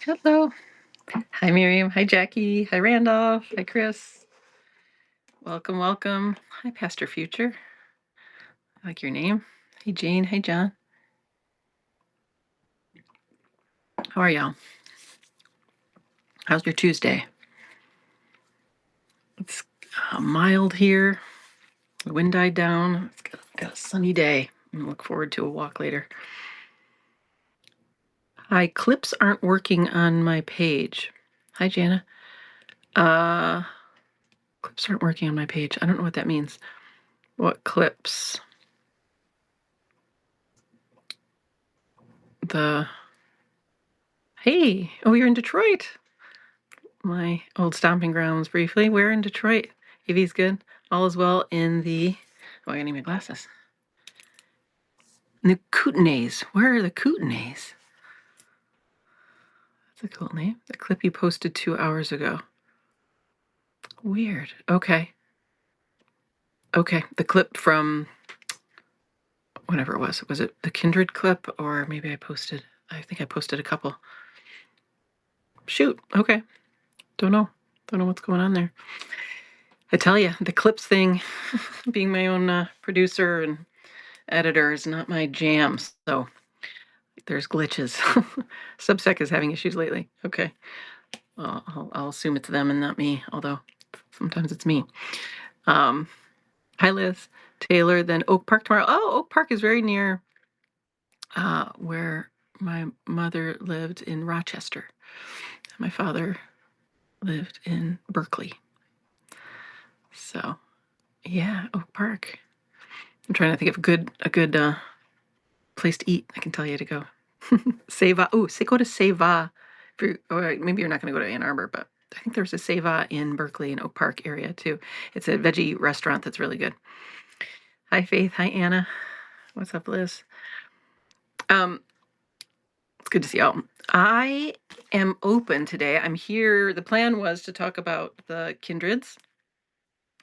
Hello. Hi, Miriam. Hi, Jackie. Hi, Randolph. Hi, Chris. Welcome, welcome. Hi, Pastor Future. I like your name. Hey, Jane. Hey, John. How are y'all? How's your Tuesday? It's mild here. The wind died down. It's got a sunny day. I look forward to a walk later. Hi, clips aren't working on my page. Hi, Jana. Clips aren't working on my page. I don't know what that means. What clips? Hey, oh, you're in Detroit. My old stomping grounds briefly. We're in Detroit. Evie's good. All is well in the... Oh, I gotta need my glasses. The Kootenays. Where are the Kootenays? That's a cool name. The clip you posted 2 hours ago. Weird. Okay. Okay. The clip from whatever it was. Was it the Kindred clip? Or maybe I think I posted a couple. Shoot. Okay. Don't know. Don't know what's going on there. I tell you, the clips thing, being my own producer and editor is not my jam, so there's glitches. Subsec is having issues lately. Okay. I'll assume it's them and not me, although sometimes it's me. Hi, Liz. Taylor, then Oak Park tomorrow. Oh, Oak Park is very near where my mother lived in Rochester. My father lived in Berkeley. So, yeah, Oak Park. I'm trying to think of a good place to eat. I can tell you to go. Seva. Oh, go to Seva. Or maybe you're not going to go to Ann Arbor, but I think there's a Seva in Berkeley and Oak Park area too. It's a veggie restaurant that's really good. Hi, Faith. Hi, Anna. What's up, Liz? It's good to see y'all. I am open today. I'm here. The plan was to talk about the kindreds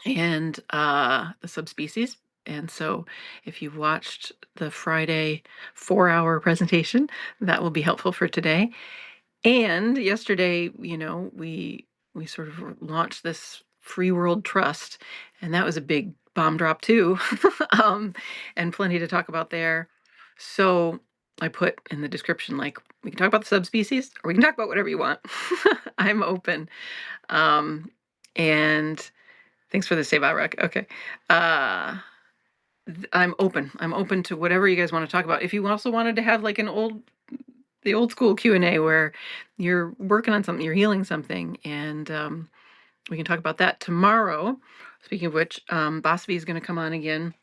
and the subspecies. And so if you've watched the Friday 4-hour presentation, that will be helpful for today. And yesterday, we sort of launched this Free World Trust, and that was a big bomb drop too, and plenty to talk about there. So I put in the description, like, we can talk about the subspecies, or we can talk about whatever you want. I'm open. And thanks for the save out rec. Okay. I'm open. I'm open to whatever you guys want to talk about. If you also wanted to have like the old school Q&A where you're working on something, you're healing something, and we can talk about that tomorrow. Speaking of which, Basvi is going to come on again.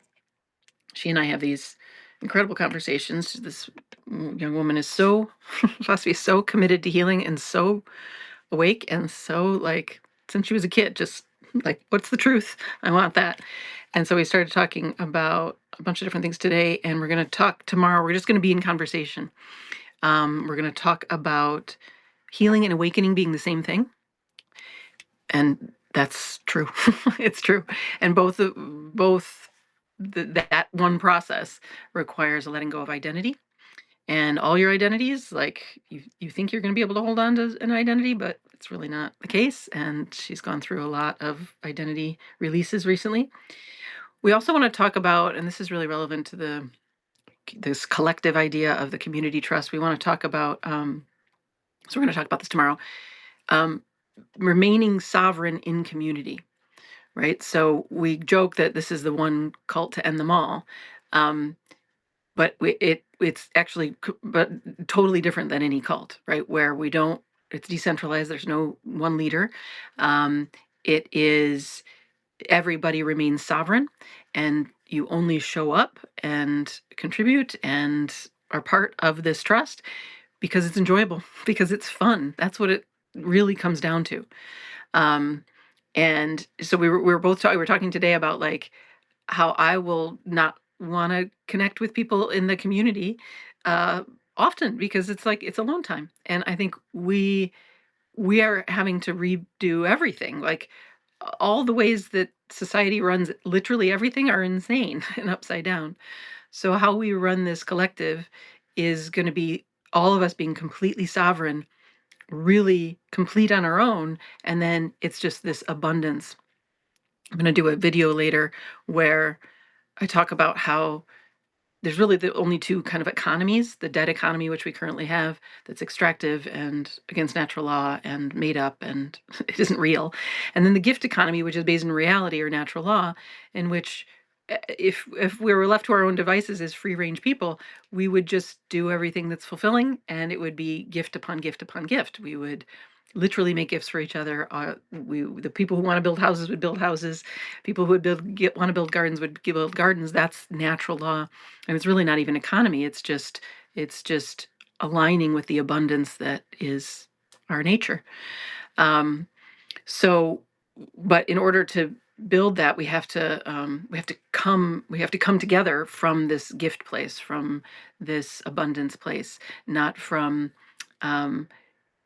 She and I have these incredible conversations. This young woman is Basvi is so committed to healing and so awake and so like, since she was a kid, just like, what's the truth? I want that. And so we started talking about a bunch of different things today, and we're going to talk tomorrow. We're just going to be in conversation. We're going to talk about healing and awakening being the same thing. And that's true. It's true. And that one process requires a letting go of identity. And all your identities, like you think you're going to be able to hold on to an identity, but it's really not the case. And she's gone through a lot of identity releases recently. We also want to talk about, and this is really relevant to this collective idea of the community trust. We want to talk about, so we're going to talk about this tomorrow, remaining sovereign in community, right? So we joke that this is the one cult to end them all. But it's actually totally different than any cult, right? Where it's decentralized. There's no one leader. It is everybody remains sovereign, and you only show up and contribute and are part of this trust because it's enjoyable, because it's fun. That's what it really comes down to. And so we were both we were talking today about like how I will not want to connect with people in the community often because it's like it's alone time, and I think we are having to redo everything. Like all the ways that society runs literally everything are insane and upside down. So how we run this collective is going to be all of us being completely sovereign really complete on our own, and then it's just this abundance. I'm going to do a video later where I talk about how there's really the only two kind of economies: the dead economy, which we currently have, that's extractive and against natural law and made up and it isn't real. And then the gift economy, which is based in reality or natural law, in which if we were left to our own devices as free range people, we would just do everything that's fulfilling, and it would be gift upon gift upon gift. We would literally make gifts for each other. The people who want to build houses would build houses. People who would want to build gardens would build gardens. That's natural law, and it's really not even economy. It's just aligning with the abundance that is our nature. So, but in order to build that, we have to come together from this gift place, from this abundance place, not from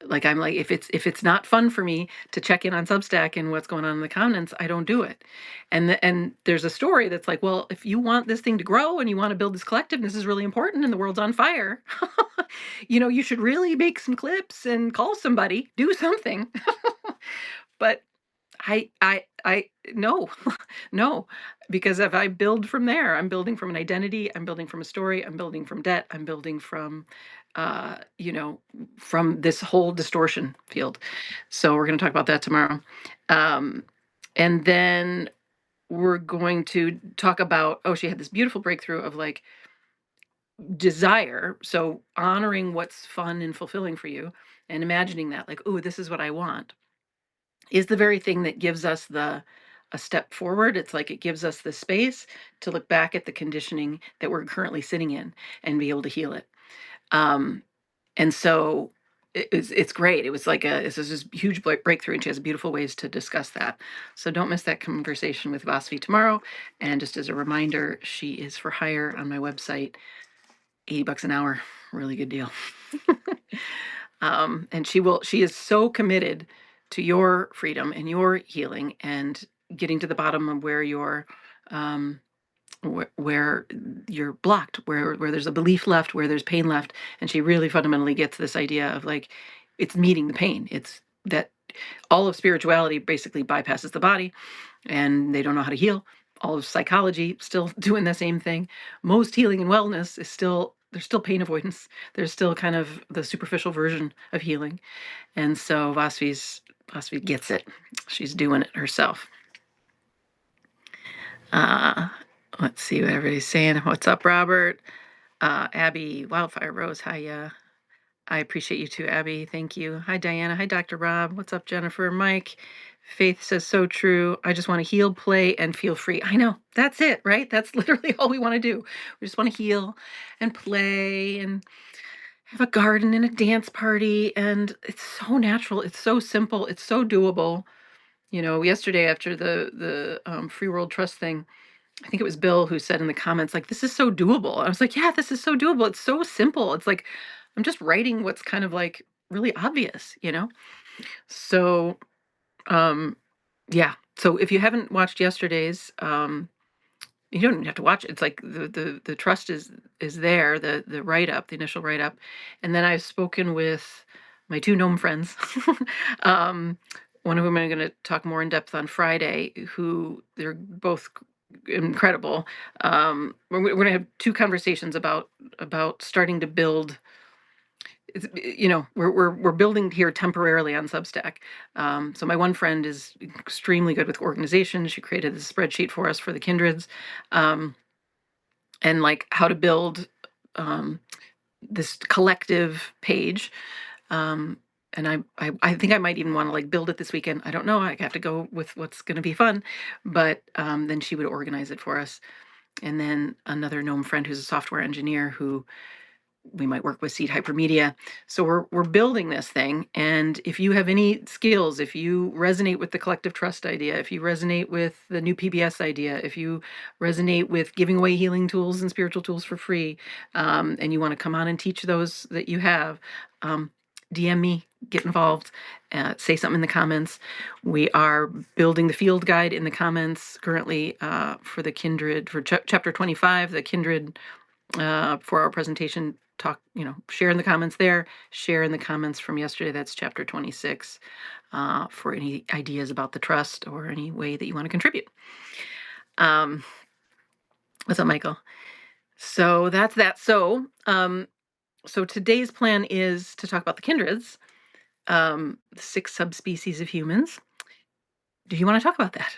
like I'm like, if it's not fun for me to check in on Substack and what's going on in the comments, I don't do it. And there's a story that's like, well, if you want this thing to grow and you want to build this collective, and this is really important, and the world's on fire, you should really make some clips and call somebody, do something. But I no, no, because if I build from there, I'm building from an identity, I'm building from a story, I'm building from debt, I'm building from, uh, you know, from this whole distortion field. So we're going to talk about that tomorrow. Um, and then we're going to talk about, oh, she had this beautiful breakthrough of like desire. So honoring what's fun and fulfilling for you and imagining that, like, oh, this is what I want, is the very thing that gives us a step forward. It's like it gives us the space to look back at the conditioning that we're currently sitting in and be able to heal it. Um, and so it's great. It was like it's this huge breakthrough, and she has beautiful ways to discuss that. So don't miss that conversation with Vasavi tomorrow. And just as a reminder, she is for hire on my website, $80 an hour, really good deal. And she is so committed to your freedom and your healing and getting to the bottom of where you're um, where you're blocked, where there's a belief left, where there's pain left. And she really fundamentally gets this idea of like, it's meeting the pain. It's that all of spirituality basically bypasses the body, and they don't know how to heal. All of psychology still doing the same thing. Most healing and wellness is there's still pain avoidance. There's still kind of the superficial version of healing. And so Vasavi gets it. She's doing it herself. Let's see what everybody's saying. What's up, Robert? Abby, Wildfire Rose, hi. I appreciate you too, Abby. Thank you. Hi, Diana. Hi, Dr. Rob. What's up, Jennifer? Mike. Faith says, so true. I just want to heal, play, and feel free. I know. That's it, right? That's literally all we want to do. We just want to heal and play and have a garden and a dance party. And it's so natural. It's so simple. It's so doable. Yesterday after the Free World Trust thing, I think it was Bill who said in the comments, like, this is so doable. I was like, yeah, this is so doable. It's so simple. It's like, I'm just writing what's kind of like really obvious. So, yeah. So if you haven't watched yesterday's, you don't even have to watch it. It's like the trust is there, the write-up, the initial write-up. And then I've spoken with my two gnome friends, one of whom I'm going to talk more in depth on Friday, who they're both incredible. We're going to have two conversations about starting to build. We're building here temporarily on Substack. So my one friend is extremely good with organization. She created this spreadsheet for us for the Kindreds, and like how to build this collective page. And I think I might even want to like build it this weekend. I don't know. I have to go with what's going to be fun, but then she would organize it for us. And then another gnome friend who's a software engineer who we might work with Seed Hypermedia. So we're building this thing. And if you have any skills, if you resonate with the collective trust idea, if you resonate with the new PBS idea, if you resonate with giving away healing tools and spiritual tools for free, and you want to come on and teach those that you have, DM me, get involved, say something in the comments. We are building the field guide in the comments currently for the Kindred, for chapter 25, the Kindred for our presentation talk, share in the comments there, share in the comments from yesterday. That's chapter 26, for any ideas about the trust or any way that you want to contribute. What's up, Michael? So that's that. So today's plan is to talk about the kindreds, 6 subspecies of humans. Do you want to talk about that?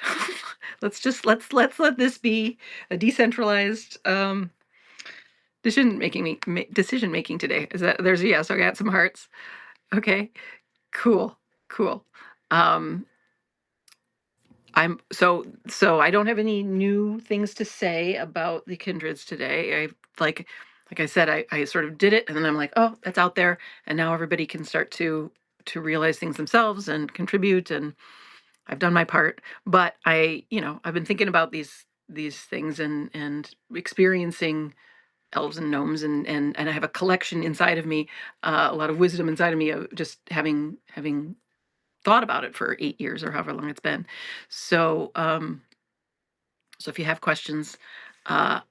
let's let this be a decentralized decision making today. Is that there's a yes? I got some hearts. Okay, cool. I'm so I don't have any new things to say about the kindreds today. Like I said, I sort of did it, and then I'm like, oh, that's out there, and now everybody can start to realize things themselves and contribute, and I've done my part. But I've been thinking about these things and experiencing elves and gnomes, and I have a collection inside of me, a lot of wisdom inside of me of just having thought about it for 8 years or however long it's been. So if you have questions, I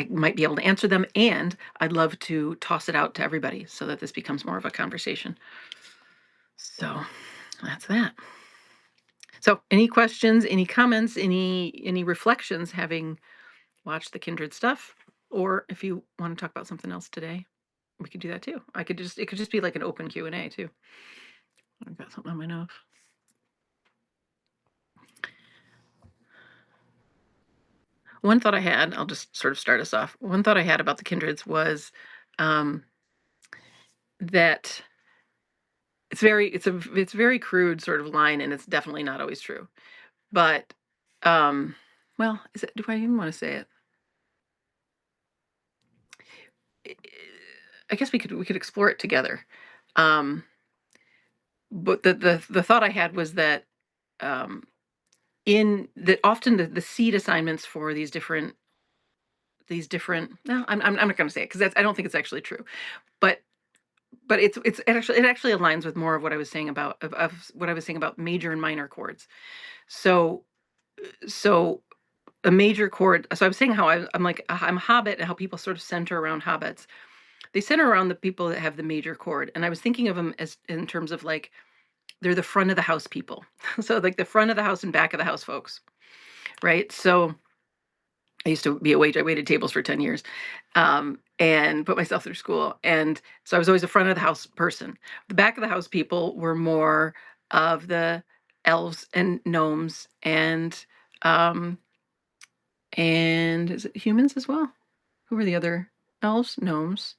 might be able to answer them, and I'd love to toss it out to everybody so that this becomes more of a conversation. So that's that. So any questions, any comments, any reflections having watched the Kindred stuff? Or if you want to talk about something else today, we could do that too. It could just be like an open Q&A too. I've got something on my nose. One thought I had, I'll just sort of start us off. One thought I had about the kindreds was that it's very crude sort of line, and it's definitely not always true. But well, do I even want to say it? I guess we could explore it together. But the thought I had was that in that often the seed assignments for these different no, I'm not going to say it because I don't think it's actually true, but it actually aligns with more of what I was saying about of what I was saying about major and minor chords. So a major chord. So I was saying how I'm like I'm a hobbit, and how people sort of center around hobbits. They center around the people that have the major chord, and I was thinking of them as in terms of like they're the front of the house people. So like the front of the house and back of the house folks, right? So I used to be a wait. I waited tables for 10 years, and put myself through school. And so I was always the front of the house person. The back of the house people were more of the elves and gnomes and is it humans as well? Who were the other elves? Gnomes.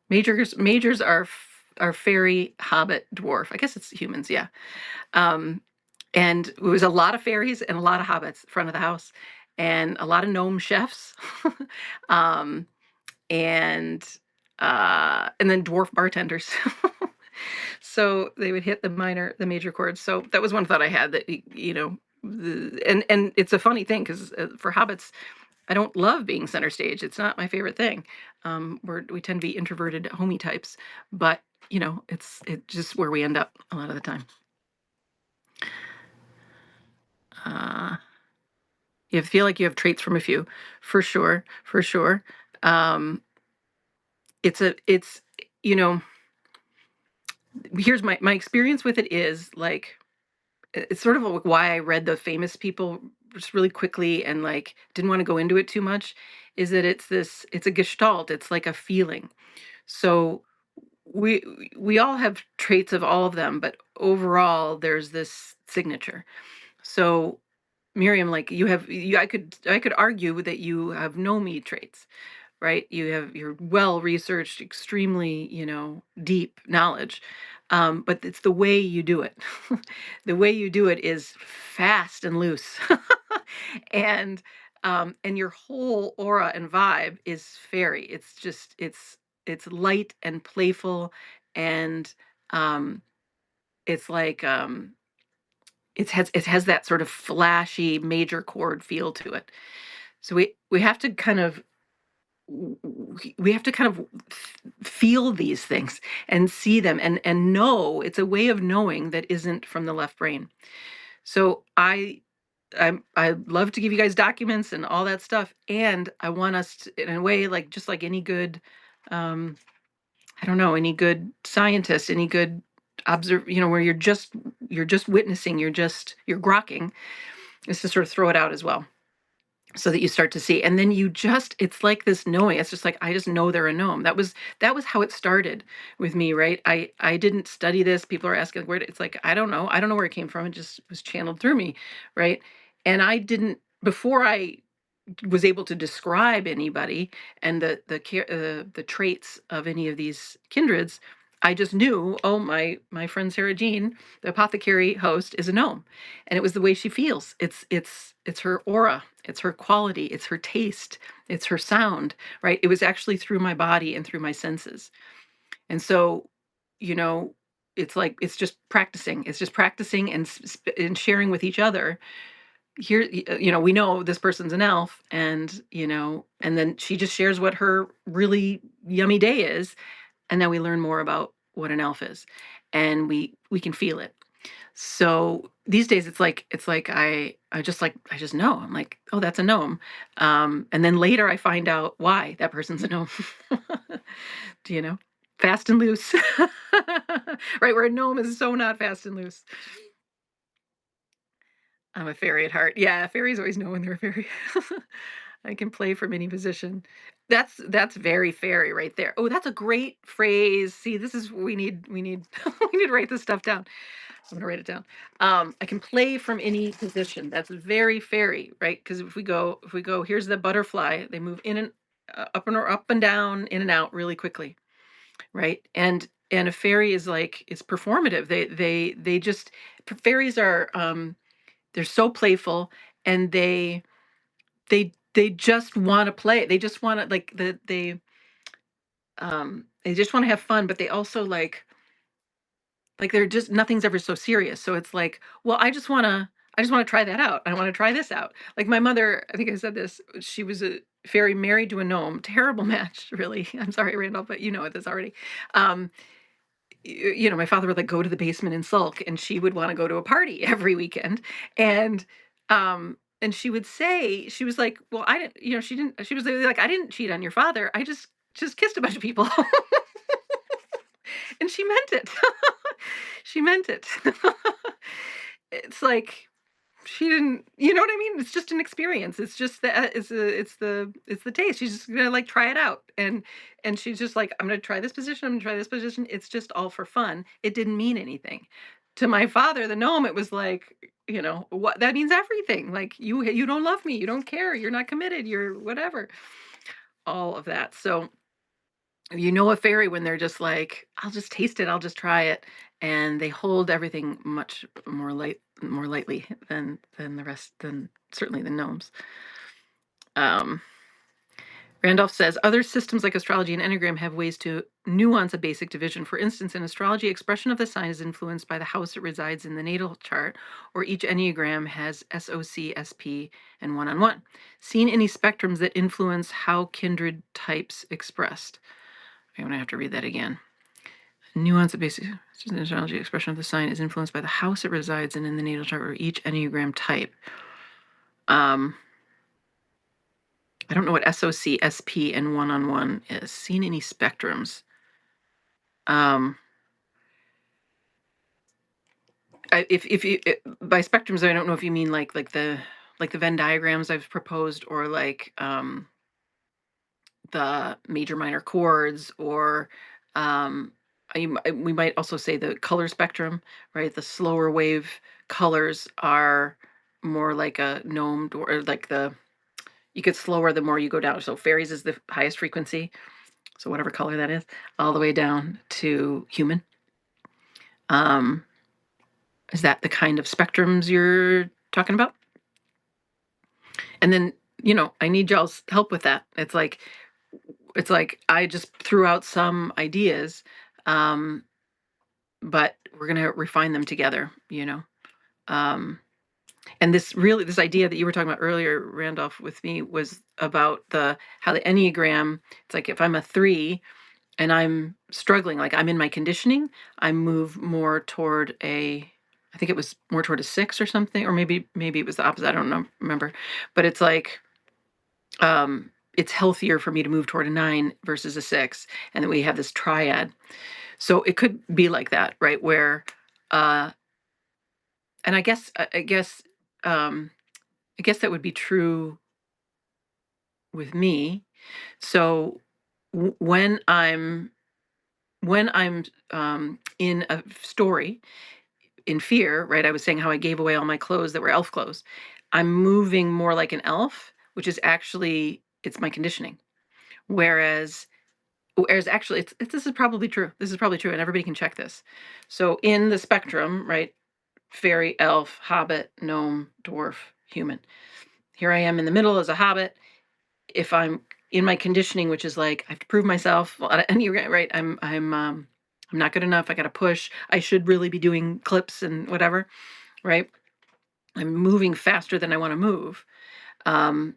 Majors are fairy, hobbit, dwarf. I guess it's humans, yeah. And it was a lot of fairies and a lot of hobbits front of the house, and a lot of gnome chefs, um, and then dwarf bartenders. So they would hit the major chords. So that was one thought I had that and it's a funny thing because for hobbits, I don't love being center stage. It's not my favorite thing. We tend to be introverted, homey types, but it's just where we end up a lot of the time. You feel like you have traits from a few, for sure. It's here's my experience with it is like it's sort of why I read the famous people just really quickly and like didn't want to go into it too much, is that it's a gestalt. It's like a feeling. So we all have traits of all of them, but overall there's this signature. So Miriam, like I could argue that you have no me traits, right? You're well researched, extremely, deep knowledge. But it's the way you do it. The way you do it is fast and loose. and your whole aura and vibe is fairy. It's just it's light and playful, and it's like it has that sort of flashy major chord feel to it. So we have to kind of feel these things and see them and know it's a way of knowing that isn't from the left brain. So I love to give you guys documents and all that stuff, and I want us to, in a way, like just like any good um, I don't know, any good scientist, any good where you're just witnessing, you're grokking, is to sort of throw it out as well, so that you start to see, and then it's like this knowing. It's just like, I just know they're a gnome. That was how it started with me, right? I didn't study this. People are asking, it's like, I don't know where it came from. It just was channeled through me, right? And I didn't, before I was able to describe anybody and the traits of any of these kindreds, I just knew, oh, my friend Sarah Jean, the apothecary host, is a gnome, and it was the way she feels. It's her aura, it's her quality, it's her taste, it's her sound, right? It was actually through my body and through my senses, and so, you know, it's like it's just practicing. It's just practicing and sharing with each other. Here, we know this person's an elf, and and then she just shares what her really yummy day is, and then we learn more about what an elf is, and we can feel it. So these days it's like I just know. I'm like, oh, that's a gnome. And then later I find out why that person's a gnome. Do you know? Fast and loose. Right, where a gnome is so not fast and loose. I'm a fairy at heart. Yeah, fairies always know when they're a fairy. I can play from any position. That's very fairy right there. Oh, that's a great phrase. See, this is we need we need to write this stuff down. I'm gonna write it down. I can play from any position. That's very fairy, right? Because if we go, here's the butterfly. They move in and up and down, in and out really quickly, right? And a fairy is like, it's performative. They just fairies are they're so playful, and they just want to play. They just want to, like, they just want to have fun, but they also like they're just, nothing's ever so serious. So it's like, well, I just want to try that out. I want to try this out. Like my mother, I think I said this, she was a fairy married to a gnome. Terrible match, really. I'm sorry, Randolph, but you know this already. Um, my father would like go to the basement and sulk, and she would want to go to a party every weekend. And she would say, she was like, well, I didn't, she was like, I didn't cheat on your father. I just kissed a bunch of people. And she meant it. She meant it. It's like, she didn't, you know what I mean? It's just an experience. It's just that it's the taste. She's just gonna like try it out. And she's just like, I'm gonna try this position, I'm gonna try this position. It's just all for fun. It didn't mean anything. To my father, the gnome, it was like, what that means everything. Like, you don't love me, you don't care, you're not committed, you're whatever. All of that. So a fairy when they're just like, I'll just taste it, I'll just try it, and they hold everything much more lightly than the rest, than certainly the gnomes. Um, Randolph says other systems like astrology and enneagram have ways to nuance a basic division. For instance, in astrology, expression of the sign is influenced by the house it resides in the natal chart, or each enneagram has SOC, SP, and one-on-one. Seen any spectrums that influence how kindred types expressed? I'm going to have to read that again. Nuance of basic astrology expression of the sign is influenced by the house it resides in the natal chart, or each enneagram type. I don't know what SOC, SP, and one-on-one is. Seen any spectrums? If you by spectrums, I don't know if you mean like the Venn diagrams I've proposed, or like the major minor chords, or we might also say the color spectrum, right? The slower wave colors are more like a gnome, or like you get slower the more you go down. So fairies is the highest frequency, so whatever color that is, all the way down to human. Is that the kind of spectrums you're talking about? And then, I need y'all's help with that. It's like I just threw out some ideas, um, but we're gonna refine them together, Um, and this idea that you were talking about earlier, Randolph, with me, was about how the Enneagram, it's like if I'm a 3 and I'm struggling, like I'm in my conditioning, I move more toward I think it was more toward a 6 or something, or maybe it was the opposite. I don't know, remember, but it's like, it's healthier for me to move toward a 9 versus a 6, and then we have this triad. So it could be like that, right? Where, uh, and um, I guess that would be true with me. So when I'm in a story in fear, right? I was saying how I gave away all my clothes that were elf clothes. I'm moving more like an elf, which is actually it's my conditioning. Whereas actually this is probably true. This is probably true, and everybody can check this. So in the spectrum, right? Fairy, elf, hobbit, gnome, dwarf, human. Here I am in the middle as a hobbit. If I'm in my conditioning, which is like I have to prove myself, well, at any rate, right? I'm not good enough. I got to push. I should really be doing clips and whatever, right? I'm moving faster than I want to move, um,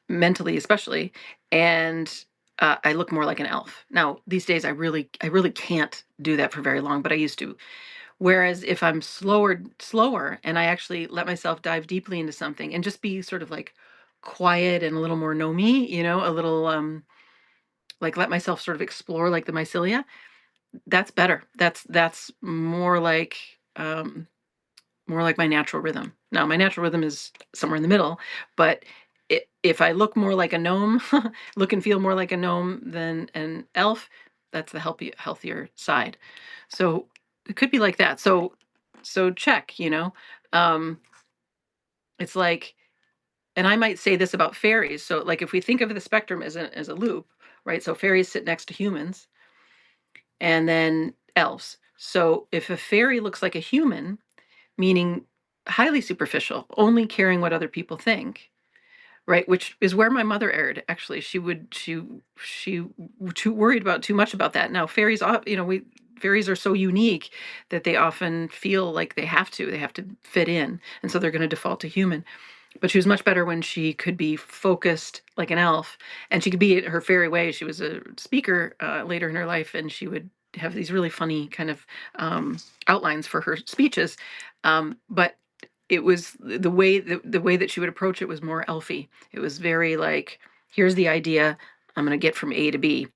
mentally especially, and I look more like an elf. Now these days, I really can't do that for very long, but I used to. Whereas if I'm slower, and I actually let myself dive deeply into something and just be sort of like quiet and a little more know me, a little like let myself sort of explore like the mycelia, that's better. That's um more like my natural rhythm. Now, my natural rhythm is somewhere in the middle, but if I look more like a gnome, look and feel more like a gnome than an elf, that's the healthier side. So it could be like that. So check, Um, it's like, and I might say this about fairies. So like if we think of the spectrum as a loop, right? So fairies sit next to humans and then elves. So if a fairy looks like a human, meaning highly superficial, only caring what other people think, right? Which is where my mother erred. Actually, she too worried about too much about that. Now fairies, we fairies are so unique that they often feel like they have to fit in, and so they're going to default to human. But she was much better when she could be focused like an elf, and she could be her fairy way. She was a speaker later in her life, and she would have these really funny kind of outlines for her speeches. But it was the way that she would approach it was more elfy. It was very like, here's the idea. I'm going to get from A to B.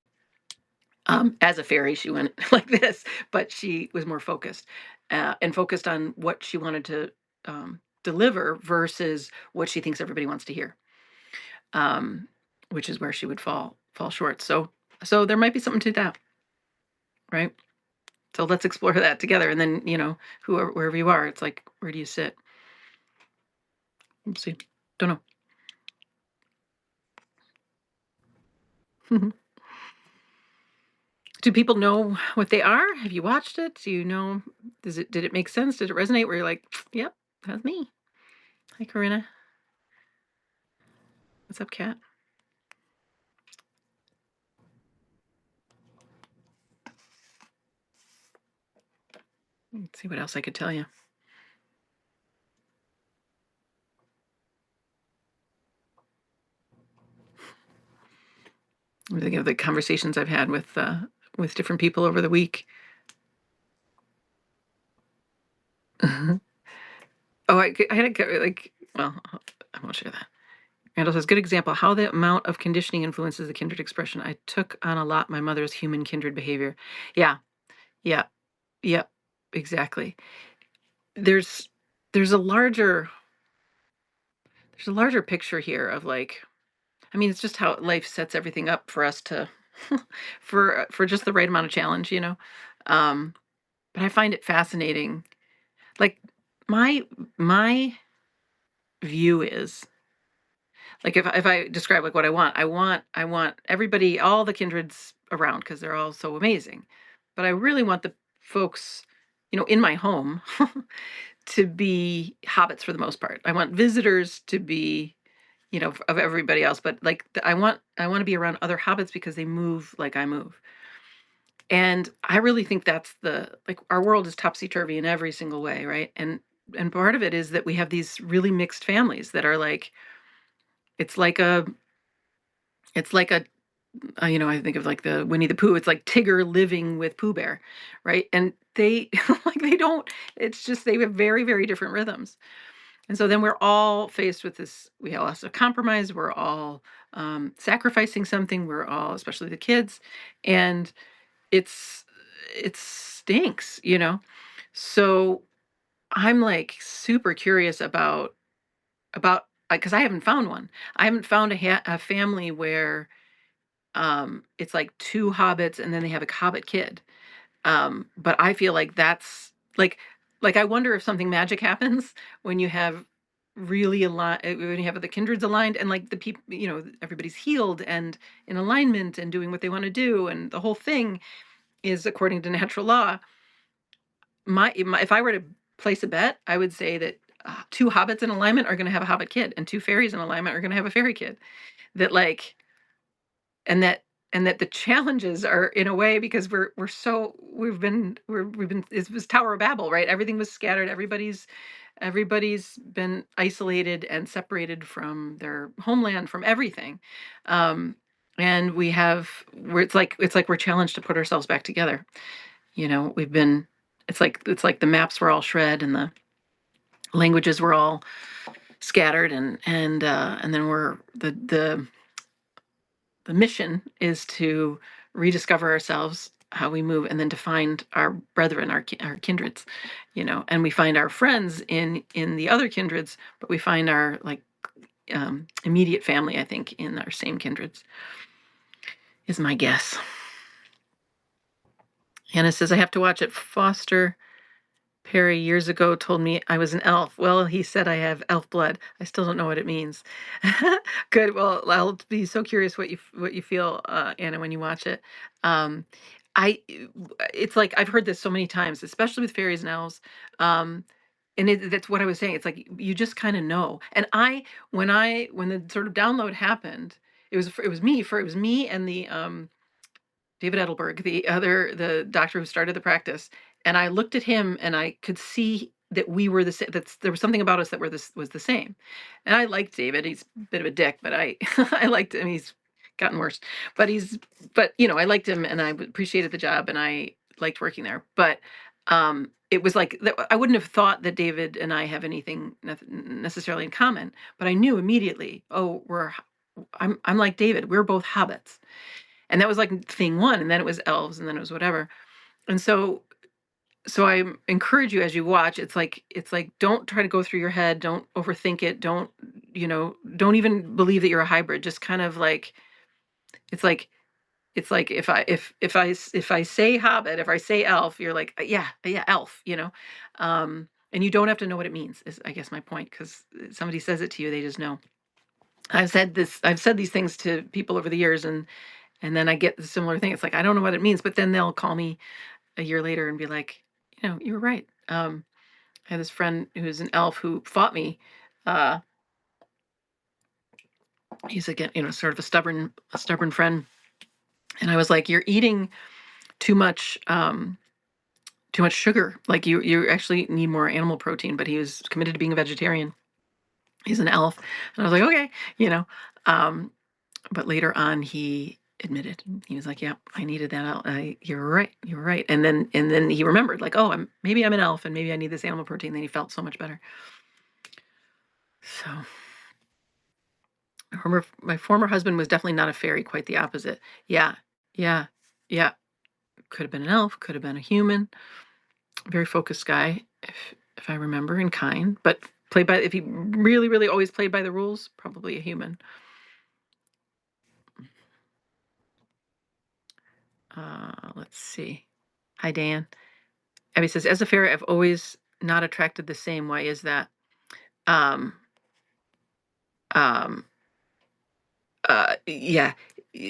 As a fairy, she went like this, but she was more focused and focused on what she wanted to deliver versus what she thinks everybody wants to hear, um, which is where she would fall short. So there might be something to that, right? So let's explore that together, and then wherever you are, it's like, where do you sit? Let's see. Don't know. Do people know what they are? Have you watched it? Do you know? Did it make sense? Did it resonate? Where you're like, yep, that's me. Hi, Corinna. What's up, Kat? Let's see what else I could tell you. I'm thinking of the conversations I've had with different people over the week. Oh, I had a like. Well, I won't share that. Randall says, good example how the amount of conditioning influences the kindred expression. I took on a lot my mother's human kindred behavior. Yeah, yeah, yeah, exactly. There's there's a larger picture here of like, I mean, it's just how life sets everything up for us to for just the right amount of challenge, Um, but I find it fascinating. Like my view is like if I describe like what I want everybody, all the kindreds around because they're all so amazing. But I really want the folks, in my home to be hobbits for the most part. I want visitors to be, of everybody else, but like I want to be around other hobbits because they move like I move. And I really think that's like our world is topsy-turvy in every single way, right? And part of it is that we have these really mixed families that are like it's like a it's like a I think of like the Winnie the Pooh. It's like Tigger living with Pooh Bear, right? And they like they don't. It's just they have very very different rhythms. And so then we're all faced with this. We all have to compromise. We're all sacrificing something. We're all, especially the kids, and it's it stinks, you know. So I'm like super curious about because I haven't found one. I haven't found a family where it's like two hobbits and then they have a hobbit kid. But I feel like that's like I wonder if something magic happens when you have really aligned when you have the kindreds aligned and like the people, you know, everybody's healed and in alignment and doing what they want to do and the whole thing is according to natural law. My if I were to place a bet, I would say that two hobbits in alignment are going to have a hobbit kid and two fairies in alignment are going to have a fairy kid. That like and that and that the challenges are in a way because we're so we've been it was Tower of Babel, right? Everything was scattered. Everybody's been isolated and separated from their homeland, from everything. Um, and we have where it's like we're challenged to put ourselves back together. You know, we've been it's like the maps were all shred and the languages were all scattered and then we're the mission is to rediscover ourselves, how we move, and then to find our brethren, our kindreds, you know, and we find our friends in the other kindreds, but we find our like immediate family, I think, in our same kindreds, is my guess. Hannah says I have to watch it. Foster Perry years ago told me I was an elf. Well, he said I have elf blood. I still don't know what it means. Good. Well, I'll be so curious what you feel, Anna, when you watch it. Um, I it's like I've heard this so many times, especially with fairies and elves. Um, and that's what I was saying. It's like you just kind of know. And when the sort of download happened, it was me and the David Edelberg, the doctor who started the practice, and I looked at him and I could see that we were the same. There was something about us that was the same. And I liked David. He's a bit of a dick, but I I liked him. He's gotten worse, but but you know I liked him and I appreciated the job and I liked working there. But it was like I wouldn't have thought that David and I have anything necessarily in common, but I knew immediately. Oh, I'm like David. We're both hobbits. And that was like thing one, and then it was elves, and then it was whatever. And so I encourage you as you watch, it's like don't try to go through your head, don't overthink it, don't you know, don't even believe that you're a hybrid. Just kind of like it's like it's like if I say hobbit, if I say elf, you're like yeah elf, you know. And you don't have to know what it means. Is I guess my point because somebody says it to you, they just know. I've said these things to people over the years, and then I get the similar thing. It's like, I don't know what it means, but then they'll call me a year later and be like, you know, you were right. I had this friend who's an elf who fought me. Uh, he's again, you know, sort of a stubborn friend. And I was like, you're eating too much, too much sugar. Like you actually need more animal protein, but he was committed to being a vegetarian. He's an elf. And I was like, okay, you know, um, but later on he admitted he was like yeah I needed that out you were right you were right and then he remembered like oh maybe I'm an elf and maybe I need this animal protein. Then he felt so much better. So my former husband was definitely not a fairy, quite the opposite. Yeah, yeah, yeah, could have been an elf, could have been a human. Very focused guy, if I remember, and kind, but played by if he really always played by the rules, probably a human. Let's see. Hi, Dan. Abby says, as a fairy, I've always not attracted the same. Why is that? Um, um, yeah.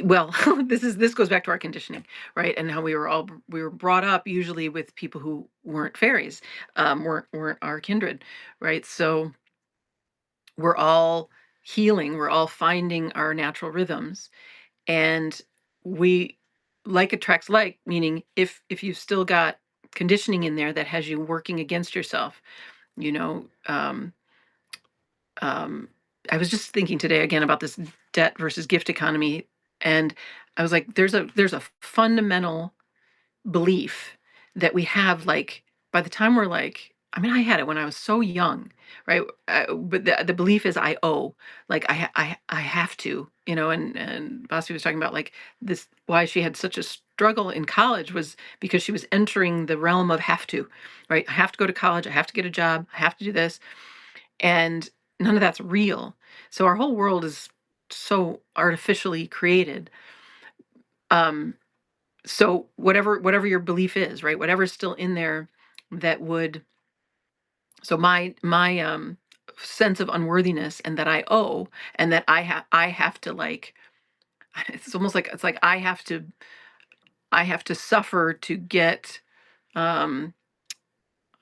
Well, this goes back to our conditioning, right? And how we were brought up usually with people who weren't fairies, weren't our kindred, right? So we're all healing, we're all finding our natural rhythms, and we like attracts like, meaning if you've still got conditioning in there that has you working against yourself, you know. Um, I was just thinking today again about this debt versus gift economy, and I was like, there's a fundamental belief that we have. Like by the time we're like I mean, I had it when I was so young, right? But the belief is I owe, like I have to, and Bossy was talking about like this, why she had such a struggle in college was because she was entering the realm of have to, right? I have to go to college, I have to get a job, I have to do this, and none of that's real. So our whole world is so artificially created. Um, so whatever your belief is, right? Whatever's still in there that would so my sense of unworthiness and that I owe and that I have to like it's almost like it's like I have to suffer to get um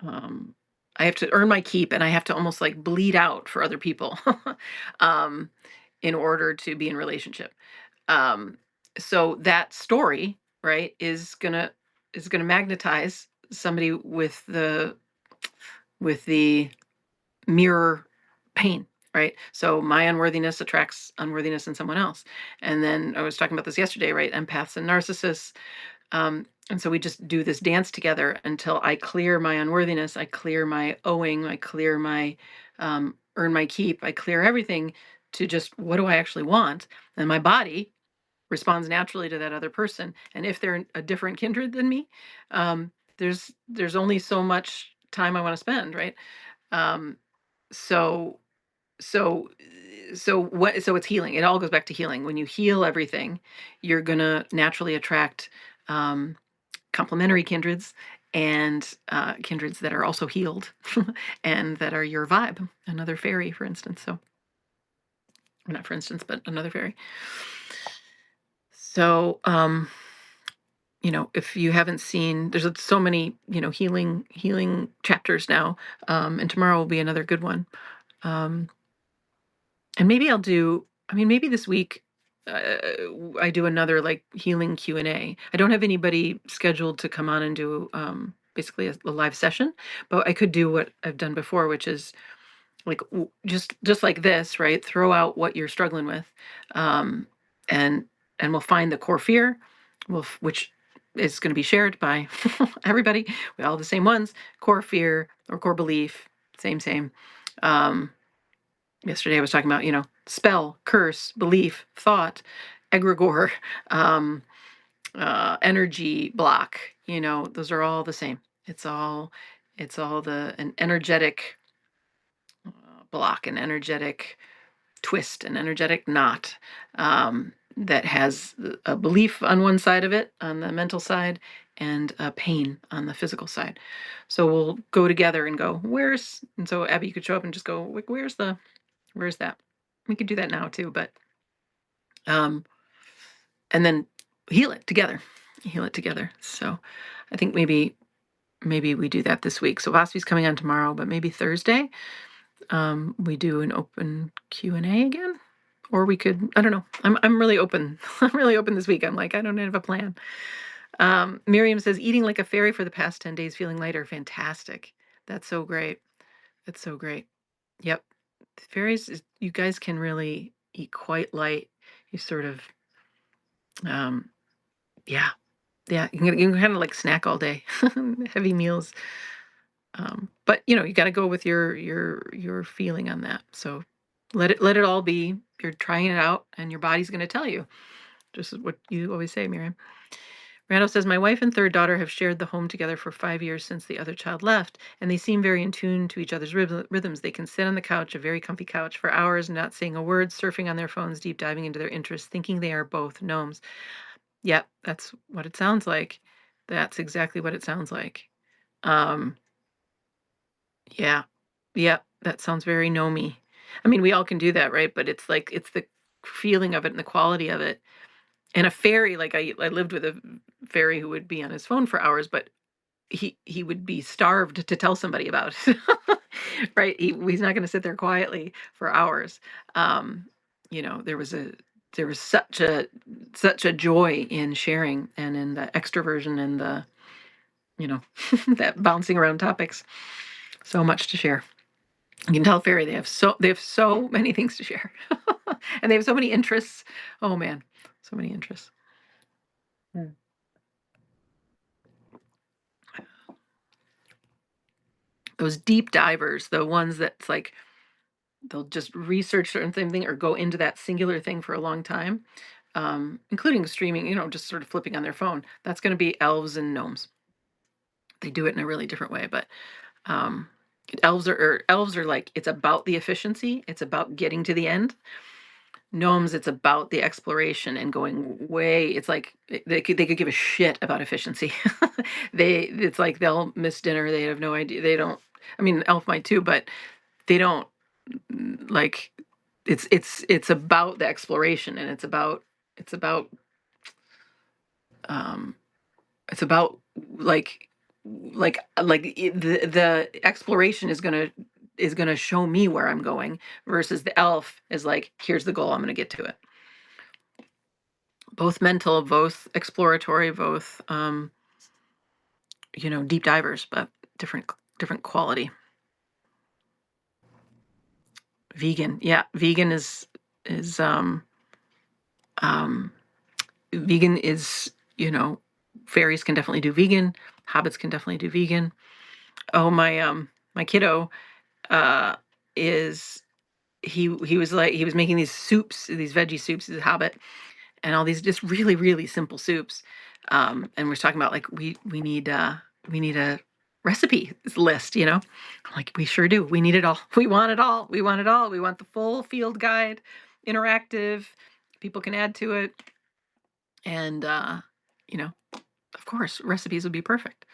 um I have to earn my keep and I have to almost like bleed out for other people um in order to be in relationship. Um so that story, right, is gonna magnetize somebody with the mirror pain, right? So my unworthiness attracts unworthiness in someone else. And then I was talking about this yesterday, right? Empaths and narcissists. And so we just do this dance together until I clear my unworthiness, I clear my owing, I clear my earn my keep, I clear everything to just what do I actually want? And my body responds naturally to that other person. And if they're a different kindred than me, there's only so much time I want to spend, right? Um, so so so it's healing. It all goes back to healing. When you heal everything, you're gonna naturally attract um, complementary kindreds and kindreds that are also healed and that are your vibe. Another fairy, for instance. So, or not for instance, but another fairy. So, if you haven't seen, there's so many, healing chapters now, and tomorrow will be another good one. Um, And maybe I'll do I mean, maybe this week, uh, I do another, like, healing Q&A. I don't have anybody scheduled to come on and do, basically a live session, but I could do what I've done before, which is, like, just like this, right? Throw out what you're struggling with, um, and we'll find the core fear, which is gonna be shared by everybody. We all have the same ones, core fear or core belief, same. Um Yesterday I was talking about, spell, curse, belief, thought, egregore, um, energy block. Those are all the same. It's all an energetic block, an energetic twist, an energetic knot that has a belief on one side of it, on the mental side, and a pain on the physical side. So we'll go together and go, and so Abby, you could show up and just go, like, where's that? We could do that now too, but um, and then heal it together. Heal it together. So I think maybe we do that this week. So Vaspi's coming on tomorrow, but maybe Thursday we do an open Q&A again. Or we could, I don't know. I'm really open. I'm really open this week. I'm like, I don't have a plan. Miriam says, eating like a fairy for the past 10 days, feeling lighter. Fantastic. That's so great. That's so great. Yep. Fairies, you guys can really eat quite light. You sort of, um, yeah, yeah. You can kind of like snack all day, heavy meals. But you got to go with your feeling on that. So let it all be. You're trying it out, and your body's going to tell you. Just what you always say, Miriam. Randall says, my wife and third daughter have shared the home together for 5 years since the other child left, and they seem very in tune to each other's rhythms. They can sit on the couch, a very comfy couch, for hours, not saying a word, surfing on their phones, deep diving into their interests, thinking they are both gnomes. Yep, that's what it sounds like. That's exactly what it sounds like. Um, yeah, yeah, that sounds very gnomey. I mean, we all can do that, right? But it's like it's the feeling of it and the quality of it. And a fairy, like I lived with a fairy who would be on his phone for hours, but he would be starved to tell somebody about it. Right? He's not going to sit there quietly for hours. Um, there was such a joy in sharing and in the extroversion and the that bouncing around topics. So much to share. You can tell fairy they have so many things to share, and they have so many interests. Oh man, so many interests. Hmm. those deep divers, the ones that's like they'll just research certain thing or go into that singular thing for a long time, including streaming, just sort of flipping on their phone. That's going to be elves and gnomes. They do it in a really different way, but um, elves are like it's about the efficiency. It's about getting to the end. Gnomes, it's about the exploration and going way. It's like they could give a shit about efficiency. It's like they'll miss dinner. They have no idea. They don't. I mean, elf might too, but they don't like. It's about the exploration, and it's about um it's about like the exploration is gonna show me where I'm going versus the elf is like, here's the goal, I'm gonna get to it. Both mental, both exploratory, both deep divers, but different quality. Vegan, yeah, is um vegan is fairies can definitely do vegan, hobbits can definitely do vegan. Oh, my kiddo uh is he was like he was making these soups, these veggie soups, he's a hobbit, and all these just really, really simple soups. And we're talking about like we need a recipe list, I'm like, we sure do. We need it all. We want it all. We want it all. We want the full field guide, interactive. People can add to it. And of course, recipes would be perfect.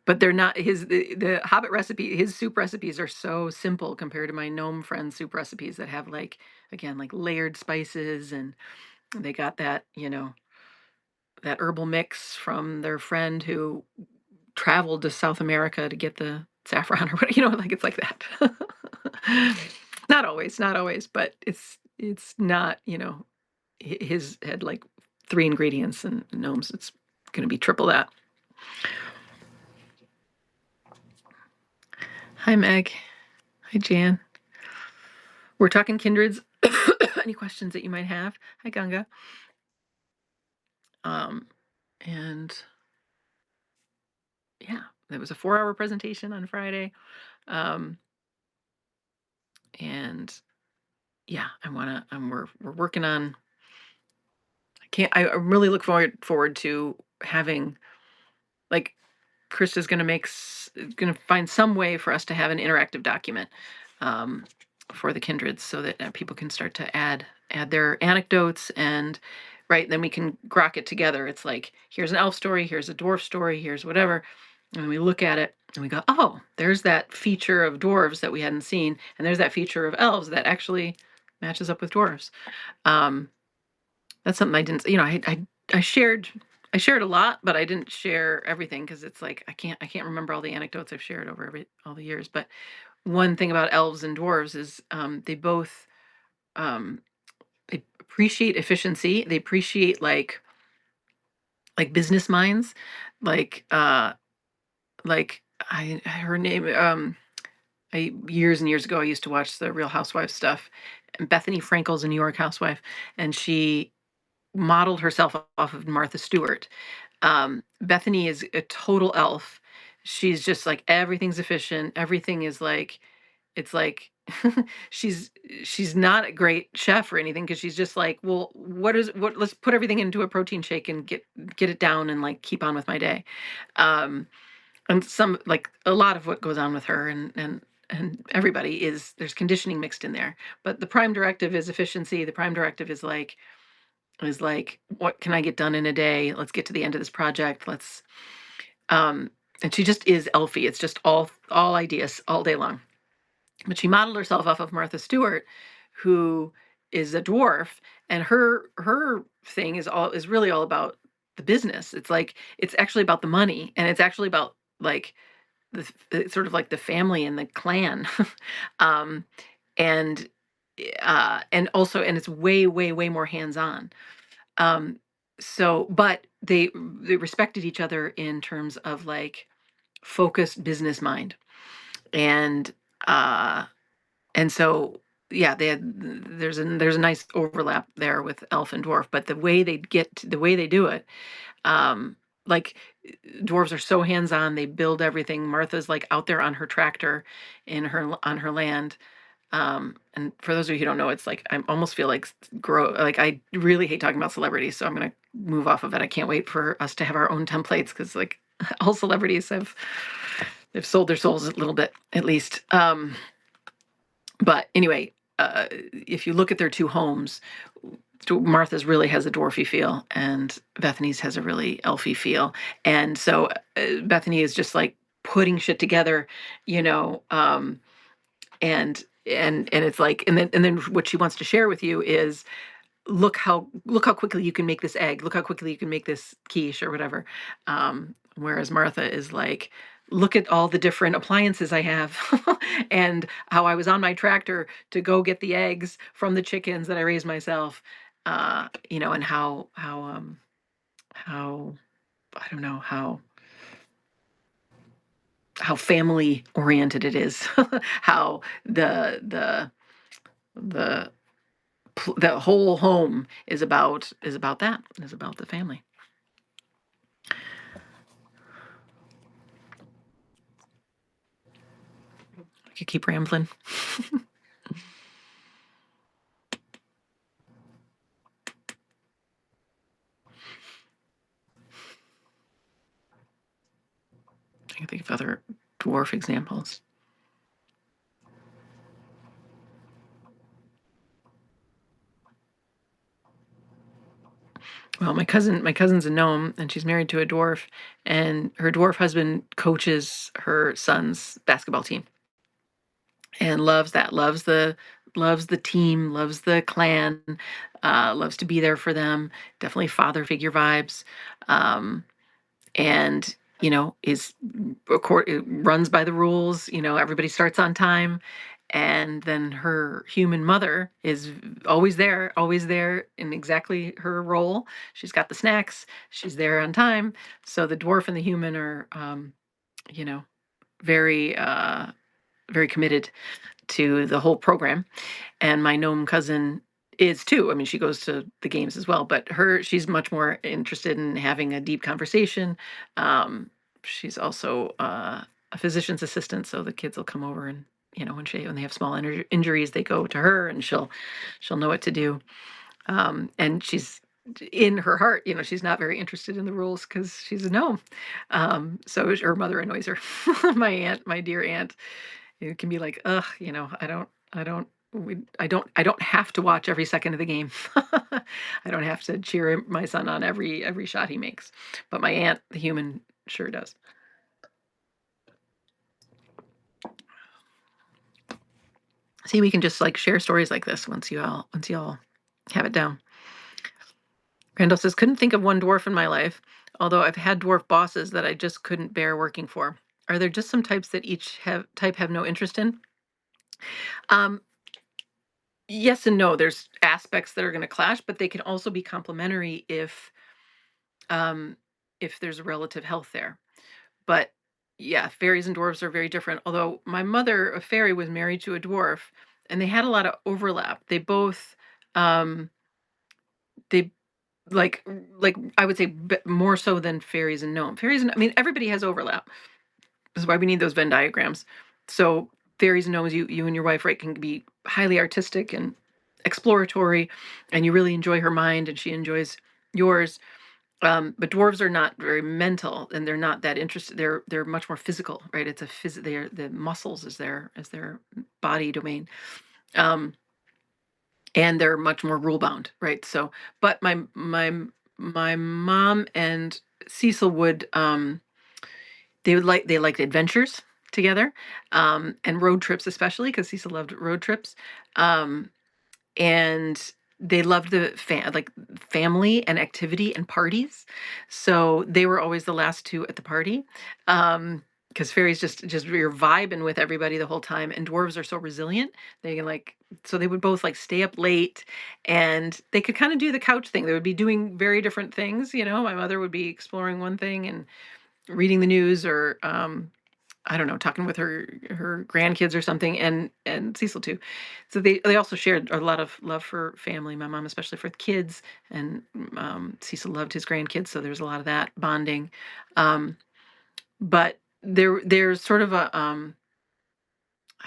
But they're not the hobbit recipe, his soup recipes are so simple compared to my gnome friend soup recipes that have like again like layered spices, and they got that herbal mix from their friend who traveled to South America to get the saffron or whatever, like it's like that. Not always, but it's not, his had like 3 ingredients, and gnomes it's going to be triple that. Hi, Meg. Hi, Jan. We're talking kindreds. Any questions that you might have? Hi, Ganga. And yeah, it was a 4-hour presentation on Friday. And yeah, we're working on, I really look forward to having, like, Krista's going to find some way for us to have an interactive document for the kindreds so that people can start to add their anecdotes, and right then we can grok it together. It's like, here's an elf story, here's a dwarf story, here's whatever, and we look at it and we go, oh, there's that feature of dwarves that we hadn't seen, and there's that feature of elves that actually matches up with dwarves. That's something I didn't, I shared a lot, but I didn't share everything because it's like I can't remember all the anecdotes I've shared over all the years. But one thing about elves and dwarves is they both they appreciate efficiency. They appreciate like business minds, like her name. Years and years ago, I used to watch the Real Housewives stuff. And Bethany Frankel's a New York housewife, and she modeled herself off of Martha Stewart. Bethany is a total elf. She's just like everything's efficient. Everything is like it's like she's she's not a great chef or anything because she's just like, well, let's put everything into a protein shake and get it down and like keep on with my day. Um, and some like a lot of what goes on with her and everybody is there's conditioning mixed in there. But the prime directive is efficiency. The prime directive is like what can I get done in a day? Let's get to the end of this project. Um and she just is elfy. It's just all ideas all day long. But she modeled herself off of Martha Stewart, who is a dwarf, and her thing is really all about the business. It's like it's actually about the money, and it's actually about like it's sort of like the family and the clan. um and and it's way, way, way more hands-on. But they respected each other in terms of like focused business mind. And uh and so yeah, there's a nice overlap there with elf and dwarf, but the way they do it, um like dwarves are so hands-on. They build everything. Martha's like out there on her tractor on her land. And for those of you who don't know, it's like I almost feel like I really hate talking about celebrities, so I'm gonna move off of it. I can't wait for us to have our own templates because like all celebrities they've sold their souls a little bit at least. But anyway, if you look at their two homes, Martha's really has a dwarfy feel, and Bethany's has a really elfy feel. And so Bethany is just like putting shit together, you know, and it's like, and then what she wants to share with you is look how quickly you can make this egg. Look how quickly you can make this quiche or whatever. Whereas Martha is like, look at all the different appliances I have and how I was on my tractor to go get the eggs from the chickens that I raised myself. And how I don't know how family oriented it is. How the the whole home is about the family. I could keep rambling. I can think of other dwarf examples. Well, my cousin's a gnome, and she's married to a dwarf, and her dwarf husband coaches her son's basketball team, and loves that, loves the team, loves the clan, loves to be there for them. Definitely father figure vibes, and is runs by the rules. Everybody starts on time, and then her human mother is always there in exactly her role. She's got the snacks. She's there on time. So the dwarf and the human are, you know, very, very committed to the whole program. And my gnome cousin is too. I mean, she goes to the games as well, but she's much more interested in having a deep conversation. She's also a physician's assistant, so the kids will come over, and when they have small injuries, they go to her, and she'll know what to do. And she's in her heart, she's not very interested in the rules because she's a gnome. So her mother annoys her. My dear aunt, it can be like, ugh, I don't have to watch every second of the game. I don't have to cheer my son on every shot he makes. But my aunt, the human, sure does. See, we can just like share stories like this once you all have it down. Randall says, couldn't think of one dwarf in my life, although I've had dwarf bosses that I just couldn't bear working for. Are there just some types that each have no interest in? Um, yes and no. There's aspects that are going to clash, but they can also be complementary um, if there's relative health there. But yeah, fairies and dwarves are very different. Although my mother, a fairy, was married to a dwarf, and they had a lot of overlap. They both, um, they like I would say more so than fairies and gnomes. Fairies and I mean everybody has overlap. This is why we need those Venn diagrams. So fairies and gnomes, you and your wife, right, can be highly artistic and exploratory, and you really enjoy her mind, and she enjoys yours. But dwarves are not very mental, and they're not that interested. They're much more physical, right? It's they're the muscles is their body domain, um, and they're much more rule bound, right? So, but my mom and Cecil would they liked adventures together, and road trips, especially because Cecil loved road trips. Um, and they loved like family and activity and parties. So they were always the last two at the party. Because fairies just you're vibing with everybody the whole time, and dwarves are so resilient. They can so they would both like stay up late, and they could kind of do the couch thing. They would be doing very different things. My mother would be exploring one thing and reading the news, or I don't know, talking with her grandkids or something, and Cecil too. So they also shared a lot of love for family. My mom, especially for the kids, and Cecil loved his grandkids, so there's a lot of that bonding. Um, but there's sort of a I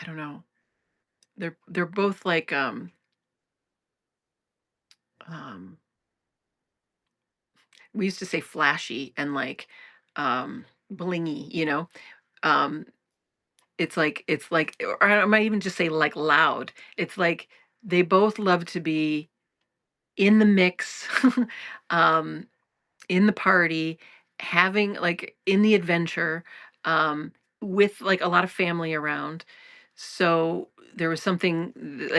don't know. They're both like um, we used to say flashy and like blingy, you know. Um, it's like, or I might even just say like loud. It's like they both love to be in the mix, um, in the party, having like in the adventure, um, with like a lot of family around. So there was something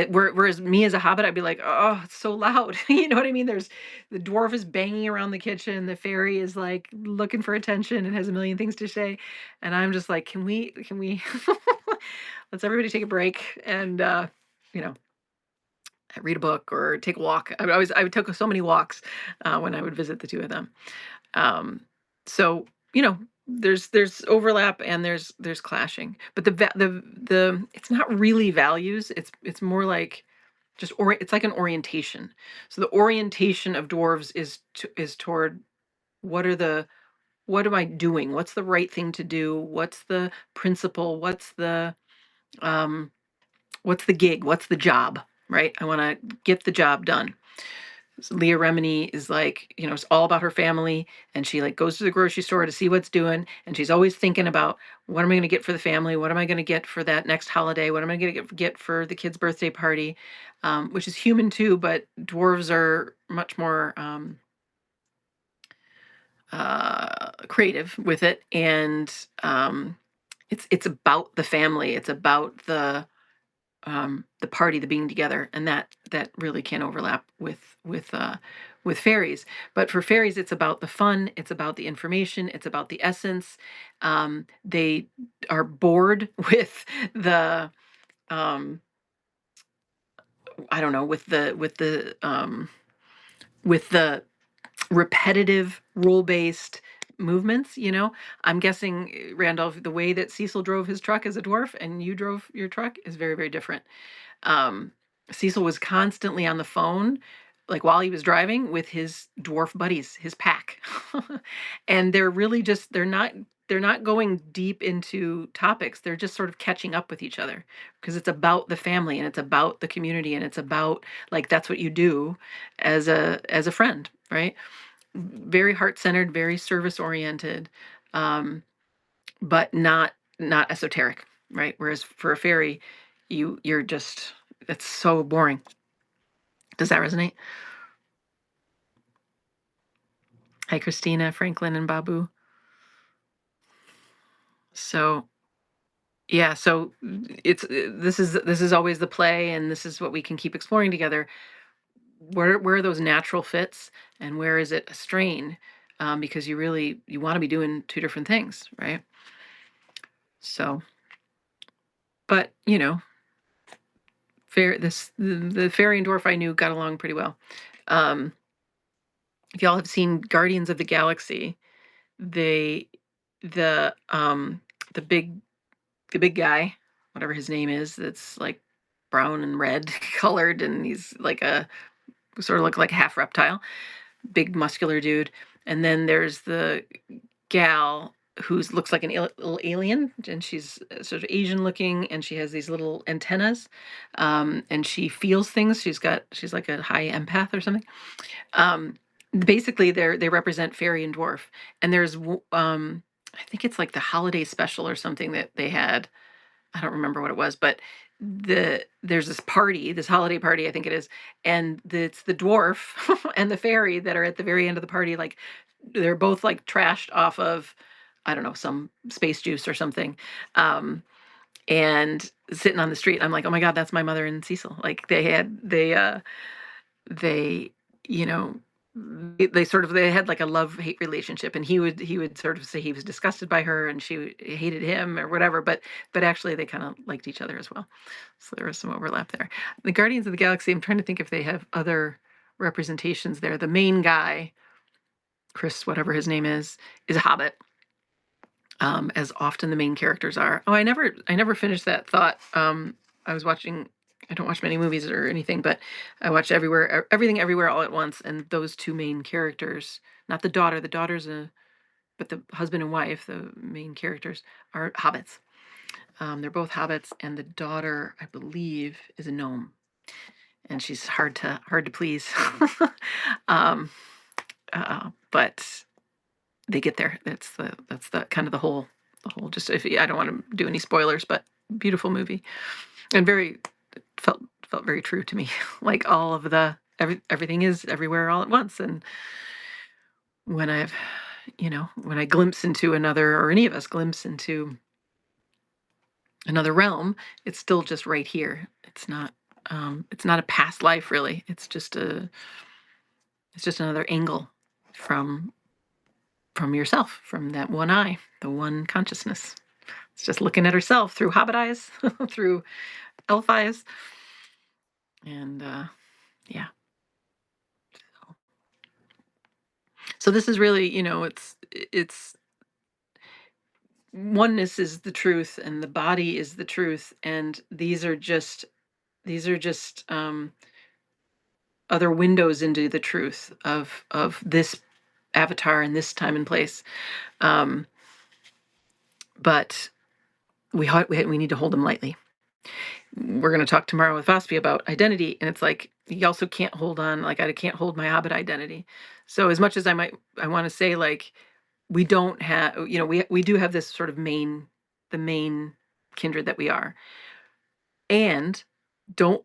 whereas me as a hobbit, I'd be like, oh, it's so loud. You know what I mean? There's the dwarf is banging around the kitchen, the fairy is like looking for attention and has a million things to say. And I'm just like, can we let's everybody take a break and you know, read a book or take a walk. I would take so many walks when I would visit the two of them. Um, so you know, there's overlap and there's clashing, but the it's not really values. It's more like just it's like an orientation. So the orientation of dwarves is toward what are the what am I doing? What's the right thing to do? What's the principle? Um, what's the gig? What's the job? Right? I want to get the job done. So Leah Remini is like, you know, it's all about her family, and she like goes to the grocery store to see what's doing, and she's always thinking about what am I going to get for the family? What am I going to get for that next holiday? What am I going to get for the kid's birthday party? Which is human too, but dwarves are much more creative with it, and it's about the family. It's about the party, the being together, and that really can overlap with fairies. But for fairies, it's about the fun, it's about the information, it's about the essence. They are bored with the um, I don't know, with the repetitive rule based movements. You know, I'm guessing Randolph, the way that Cecil drove his truck as a dwarf and you drove your truck is very, very different. um, Cecil was constantly on the phone, like while he was driving with his dwarf buddies, his pack. And they're really just they're not going deep into topics. They're just sort of catching up with each other because it's about the family and it's about the community and it's about like that's what you do as a friend, right? Very heart-centered, very service-oriented, um, but not esoteric, right? Whereas for a fairy, you're just it's so boring. Does that resonate? Hi, Christina, Franklin, and Babu. So yeah, so it's this is always the play, and this is what we can keep exploring together. Where are those natural fits, and where is it a strain? Because you want to be doing two different things, right? So, but you know, the fairy and dwarf I knew got along pretty well. Um, if y'all have seen Guardians of the Galaxy, they the the big the big guy, whatever his name is, that's like brown and red colored, and he's like a sort of look like a half reptile, big muscular dude. And then there's the gal who looks like an little alien, and she's sort of Asian looking, and she has these little antennas, and she feels things. She's like a high empath or something. Um, Basically, they represent fairy and dwarf, and I think it's like the holiday special or something that they had. I don't remember what it was, but there's this party, this holiday party, I think it is, and it's the dwarf and the fairy that are at the very end of the party. Like they're both like trashed off of, I don't know, some space juice or something, and sitting on the street. I'm like, oh my god, that's my mother and Cecil. Like they you know they had like a love hate relationship, and he would sort of say he was disgusted by her and she hated him or whatever, but actually they kind of liked each other as well. So there was some overlap there. The Guardians of the Galaxy, I'm trying to think if they have other representations there. The main guy, Chris whatever his name is a hobbit. as often the main characters are. Oh, I never finished that thought. I was watching. I don't watch many movies or anything, but I watched everything, everywhere, all at once, and those two main characters, not the daughter. The daughter's but the husband and wife, the main characters, are hobbits. They're both hobbits, and the daughter, I believe, is a gnome, and she's hard to please. um, but they get there. That's the kind of the whole. Just if I don't want to do any spoilers, but beautiful movie and felt very true to me. Like all of everything is everywhere all at once, and when when I glimpse into another, or any of us glimpse into another realm, it's still just right here. It's not a past life really. It's just another angle from yourself, from that one eye, the one consciousness. It's just looking at herself through hobbit eyes, through elf eyes. And yeah. So this is really, it's oneness is the truth and the body is the truth, and these are just other windows into the truth of this avatar in this time and place. But we need to hold them lightly. We're going to talk tomorrow with Vospi about identity, and it's like you also can't hold on. Like I can't hold my hobbit identity. So as much as I want to say like we don't have, we do have this sort of the main kindred that we are, and don't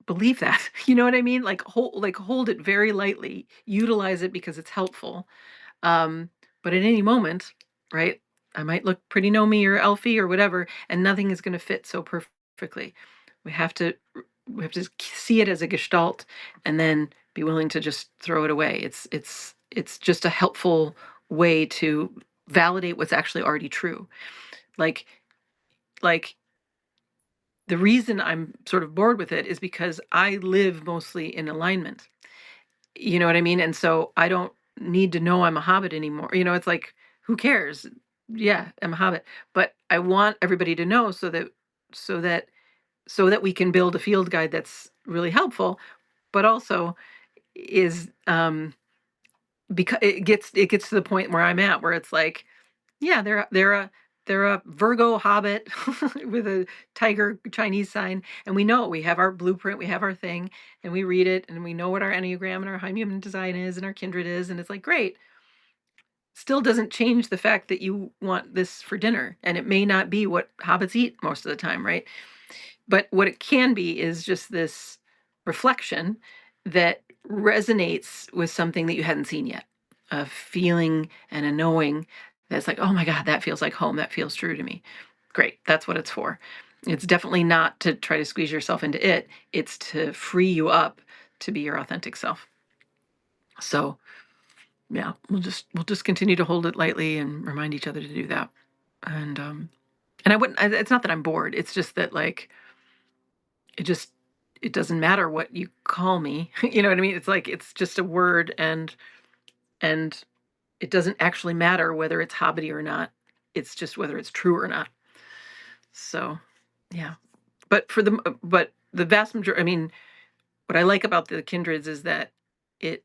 believe that. You know what I mean? Hold it very lightly, utilize it because it's helpful. But at any moment, right, I might look pretty gnomey or elfy or whatever, and nothing is going to fit so perfectly. We have to see it as a gestalt, and then be willing to just throw it away. It's just a helpful way to validate what's actually already true. Like like the reason I'm sort of bored with it is because I live mostly in alignment. You know what I mean? And so I don't need to know I'm a hobbit anymore. It's like, who cares? Yeah, I'm a hobbit. But I want everybody to know so that we can build a field guide that's really helpful, but also is because it gets to the point where I'm at, where it's like, yeah, they're a Virgo hobbit with a tiger Chinese sign, and we have our blueprint, we have our thing, and we read it, and we know what our enneagram and our high human design is, and our kindred is, and it's like great. Still doesn't change the fact that you want this for dinner, and it may not be what hobbits eat most of the time, right? But what it can be is just this reflection that resonates with something that you hadn't seen yet, a feeling and a knowing that's like, oh my God, that feels like home. That feels true to me. Great. That's what it's for. It's definitely not to try to squeeze yourself into it. It's to free you up to be your authentic self. So yeah, we'll just continue to hold it lightly and remind each other to do that. And I wouldn't, it's not that I'm bored. It's just that like, it just it doesn't matter what you call me. You know what I mean? It's like it's just a word, and it doesn't actually matter whether it's hobbity or not. It's just whether it's true or not. So yeah. But the vast majority, I mean, what I like about the kindreds is that it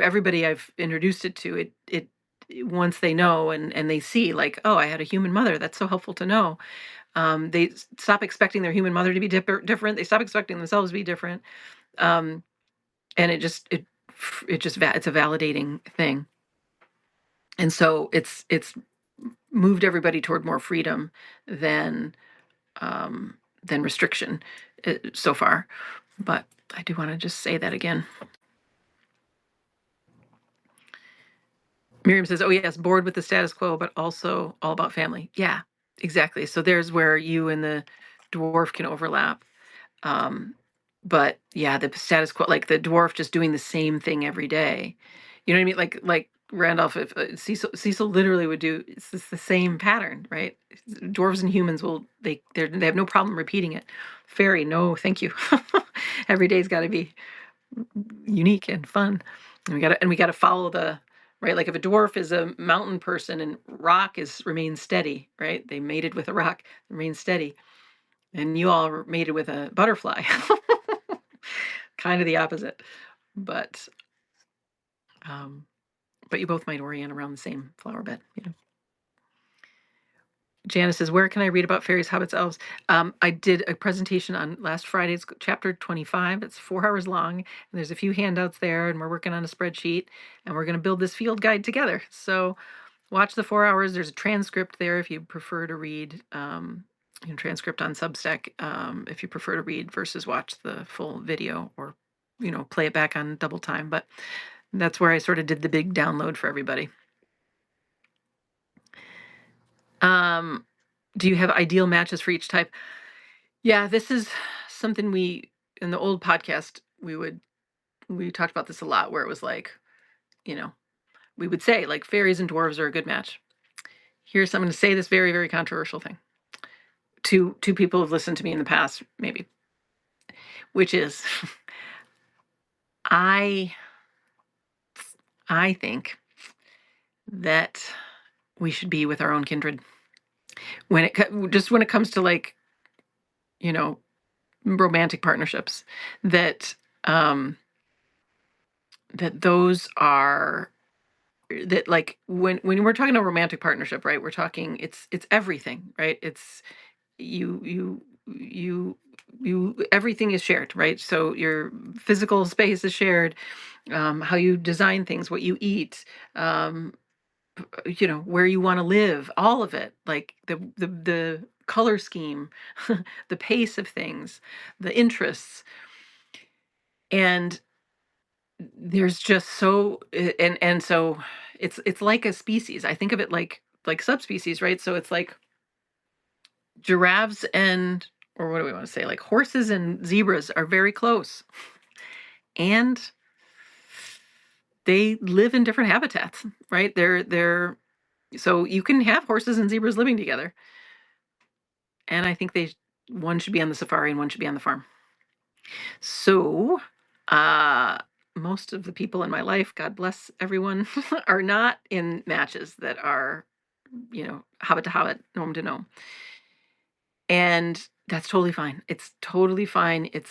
everybody I've introduced it to, it once they know and they see like, oh, I had a human mother. That's so helpful to know. They stop expecting their human mother to be different. They stop expecting themselves to be different. And it's a validating thing. And so it's moved everybody toward more freedom than restriction so far. But I do want to just say that again. Miriam says, oh yes, bored with the status quo, but also all about family. Yeah, exactly. So there's where you and the dwarf can overlap. But yeah, the status quo, like the dwarf just doing the same thing every day. You know what I mean? Like Randolph, if Cecil literally would do, it's the same pattern, right? Dwarves and humans they have no problem repeating it. Fairy, no, thank you. Every day's got to be unique and fun, and we got to follow right? Like if a dwarf is a mountain person and rock remains steady, right? They mated with a rock, remains steady. And you all mated with a butterfly. Kind of the opposite. But you both might orient around the same flower bed, you know. Janice says, where can I read about fairies, hobbits, elves? I did a presentation on last Friday's chapter 25. It's 4 hours long, and there's a few handouts there, and we're working on a spreadsheet, and we're going to build this field guide together. So watch the 4 hours. There's a transcript there if you prefer to read, transcript on Substack if you prefer to read versus watch the full video or, play it back on double time. But that's where I sort of did the big download for everybody. Do you have ideal matches for each type? Yeah, this is something in the old podcast, we talked about this a lot, where it was like, we would say like fairies and dwarves are a good match. I'm going to say this very, very controversial thing. Two people have listened to me in the past, maybe, which is, I think that we should be with our own kindred when it comes to like, romantic partnerships, that those are, that like when we're talking a romantic partnership, right? We're talking it's everything, right? It's you everything is shared, right? So your physical space is shared, how you design things, what you eat, where you want to live, all of it, like the color scheme, the pace of things, the interests. And there's just so and so it's like a species. I think of it like subspecies, right? So it's like giraffes or what do we want to say? Like horses and zebras are very close. And they live in different habitats, right? They're so you can have horses and zebras living together. And I think one should be on the safari and one should be on the farm. So, most of the people in my life, God bless everyone, are not in matches that are, hobbit to hobbit, gnome to gnome. And that's totally fine. It's totally fine. It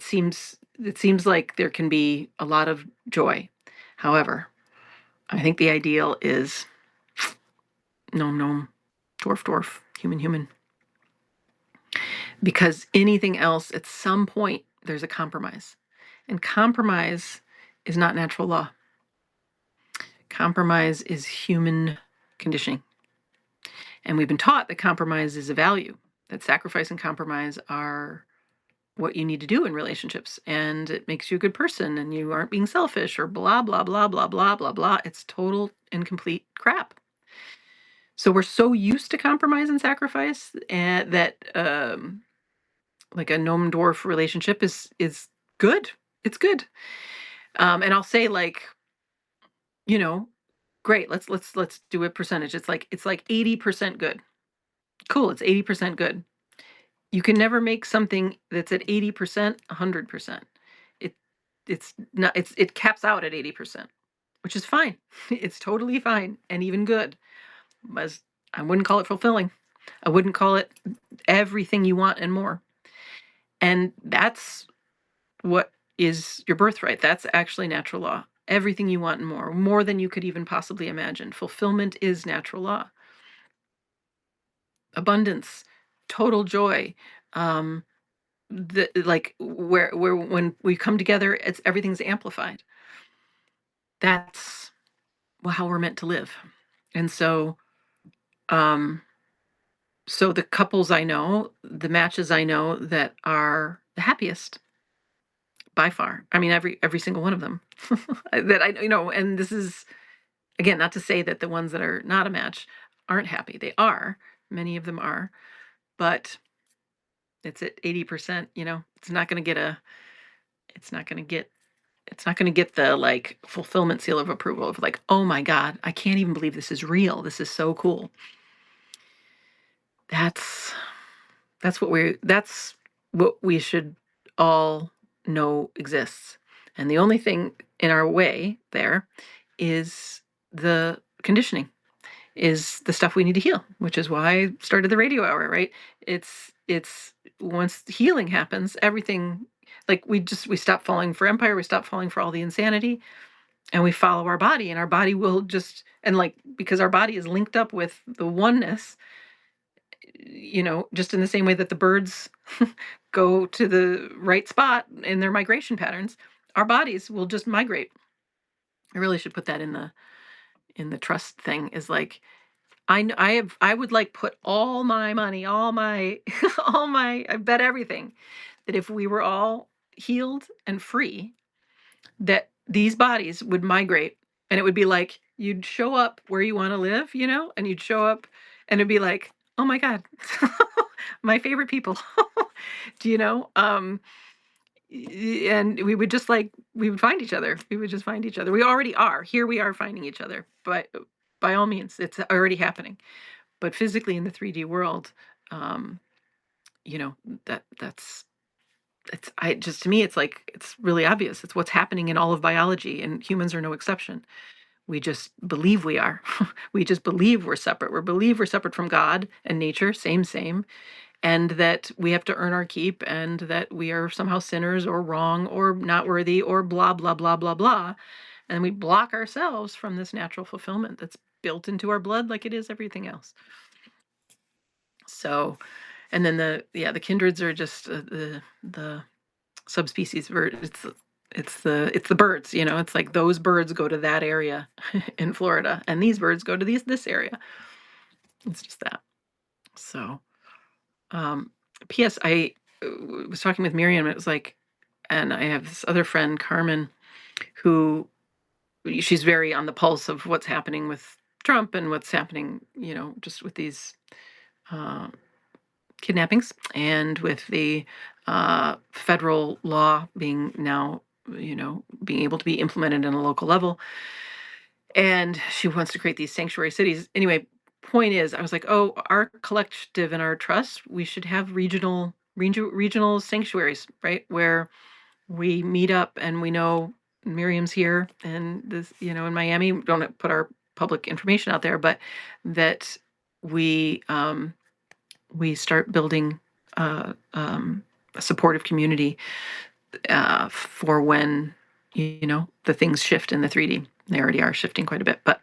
seems like there can be a lot of joy. However, I think the ideal is gnome gnome, dwarf dwarf, human human. Because anything else, at some point, there's a compromise. And compromise is not natural law. Compromise is human conditioning. And we've been taught that compromise is a value, that sacrifice and compromise are what you need to do in relationships. And it makes you a good person and you aren't being selfish or blah, blah, blah, blah, blah, blah, blah. It's total and complete crap. So we're so used to compromise and sacrifice that like a gnome dwarf relationship is good. It's good. And I'll say like, great, let's do a percentage. It's like 80% good. Cool, it's 80% good. You can never make something that's at 80% 100%. It caps out at 80%, which is fine. It's totally fine and even good. But I wouldn't call it fulfilling. I wouldn't call it everything you want and more. And that's what is your birthright. That's actually natural law. Everything you want and more than you could even possibly imagine. Fulfillment is natural law. Abundance, total joy, like where when we come together, everything's amplified. That's how we're meant to live. And so, so the couples I know, the matches I know that are the happiest by far. I mean, every single one of them that I, and this is, again, not to say that the ones that are not a match aren't happy. They are. Many of them are. But it's at 80%, it's not going to get the like fulfillment seal of approval of like, oh my God, I can't even believe this is real. This is so cool. That's what we should all know exists. And the only thing in our way there is the conditioning, is the stuff we need to heal, which is why I started the radio hour, right? It's once healing happens, everything, like we stop falling for empire, we stop falling for all the insanity, and we follow our body, and our body will just, and like, because our body is linked up with the oneness, just in the same way that the birds go to the right spot in their migration patterns, our bodies will just migrate. I really should put that in the trust thing, is like, I would like put all my money, all my all my I bet everything that if we were all healed and free, that these bodies would migrate, and it would be like you'd show up where you want to live, and you'd show up and it'd be like, oh my God, my favorite people. Do you know? And we would just like, we would find each other. We would just find each other. We already are. Here we are finding each other. But by all means, it's already happening. But physically in the 3D world, um, you know, that's it's I just to me it's like it's really obvious. It's what's happening in all of biology, and humans are no exception. We just believe we are. We just believe we're separate. We believe we're separate from God and nature, same, and that we have to earn our keep, and that we are somehow sinners or wrong or not worthy or blah blah blah blah blah. And we block ourselves from this natural fulfillment that's built into our blood like it is everything else. So, and then the kindreds are just the subspecies bird. It's the birds. It's like those birds go to that area in Florida, and these birds go to this area. It's just that. So, um, P.S. I was talking with Miriam. It was like, and I have this other friend, Carmen, who she's very on the pulse of what's happening with Trump and what's happening, just with these uh, kidnappings, and with the federal law being now, being able to be implemented in a local level. And she wants to create these sanctuary cities. Anyway, point is, I was like, oh, our collective and our trust, we should have regional sanctuaries, right? Where we meet up, and we know Miriam's here, and this, in Miami. We don't put our public information out there, but that we start building a supportive community for when the things shift in the 3D. They already are shifting quite a bit, but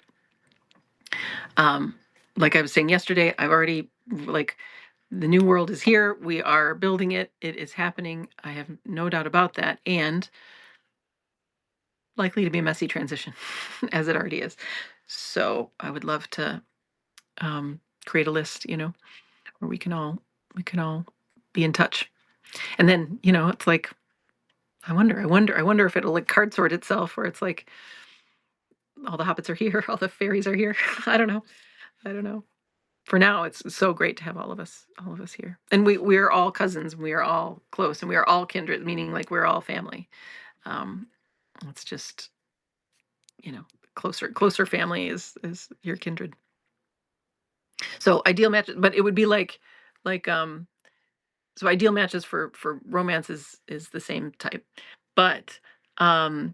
like I was saying yesterday, I've already, like, the new world is here. We are building it. It is happening. I have no doubt about that, and likely to be a messy transition, as it already is. So I would love to create a list, where we can all be in touch. And then, it's like, I wonder if it'll like card sort itself, where it's like all the hobbits are here, all the fairies are here. I don't know. For now, it's so great to have all of us here, and we're all cousins. We are all close, and we are all kindred, meaning like we're all family. Um, it's just, closer family is your kindred. So ideal match, but it would be like so ideal matches for romance is the same type, but um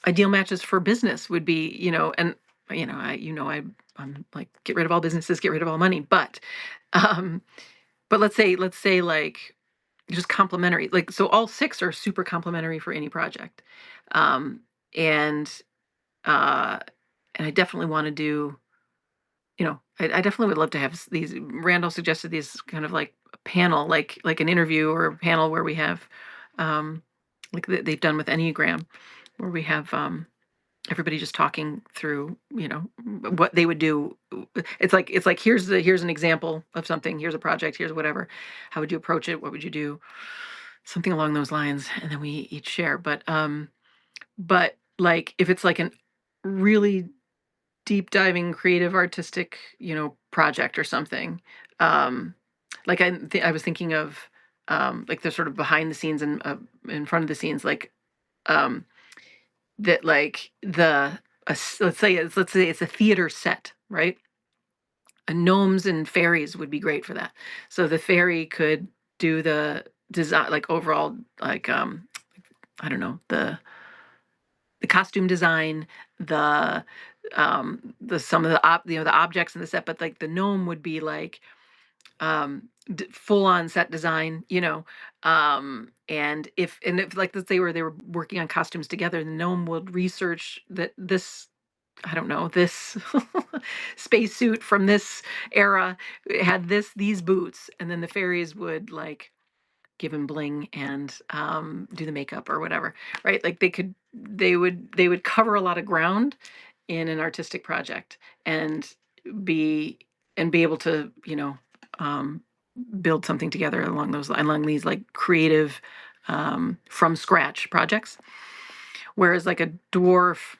ideal matches for business would be, and I'm like, get rid of all businesses, get rid of all money, um but let's say like just complementary, like, so all six are super complementary for any project. um and uh and I definitely want to do, I definitely would love to have these. Randall suggested these kind of like a panel, like an interview or a panel where we have, um, like they've done with Enneagram, where we have everybody just talking through, what they would do. It's like here's an example of something. Here's a project. Here's whatever. How would you approach it? What would you do? Something along those lines, and then we each share. But like if it's like an really deep diving creative artistic project or something, um like I was thinking of, like the sort of behind the scenes and in front of the scenes, like, um that like let's say it's a theater set, right? Gnomes and fairies would be great for that. So the fairy could do the design, like overall, like, I don't know, the costume design, the some of the the objects in the set, but like the gnome would be like full on set design, and if like let's say where they were working on costumes together, the gnome would research that this, I don't know, this spacesuit from this era had these boots, and then the fairies would like give him bling and do the makeup or whatever, right? Like they would cover a lot of ground in an artistic project and be be able to um, build something together along these like creative from scratch projects. Whereas like a dwarf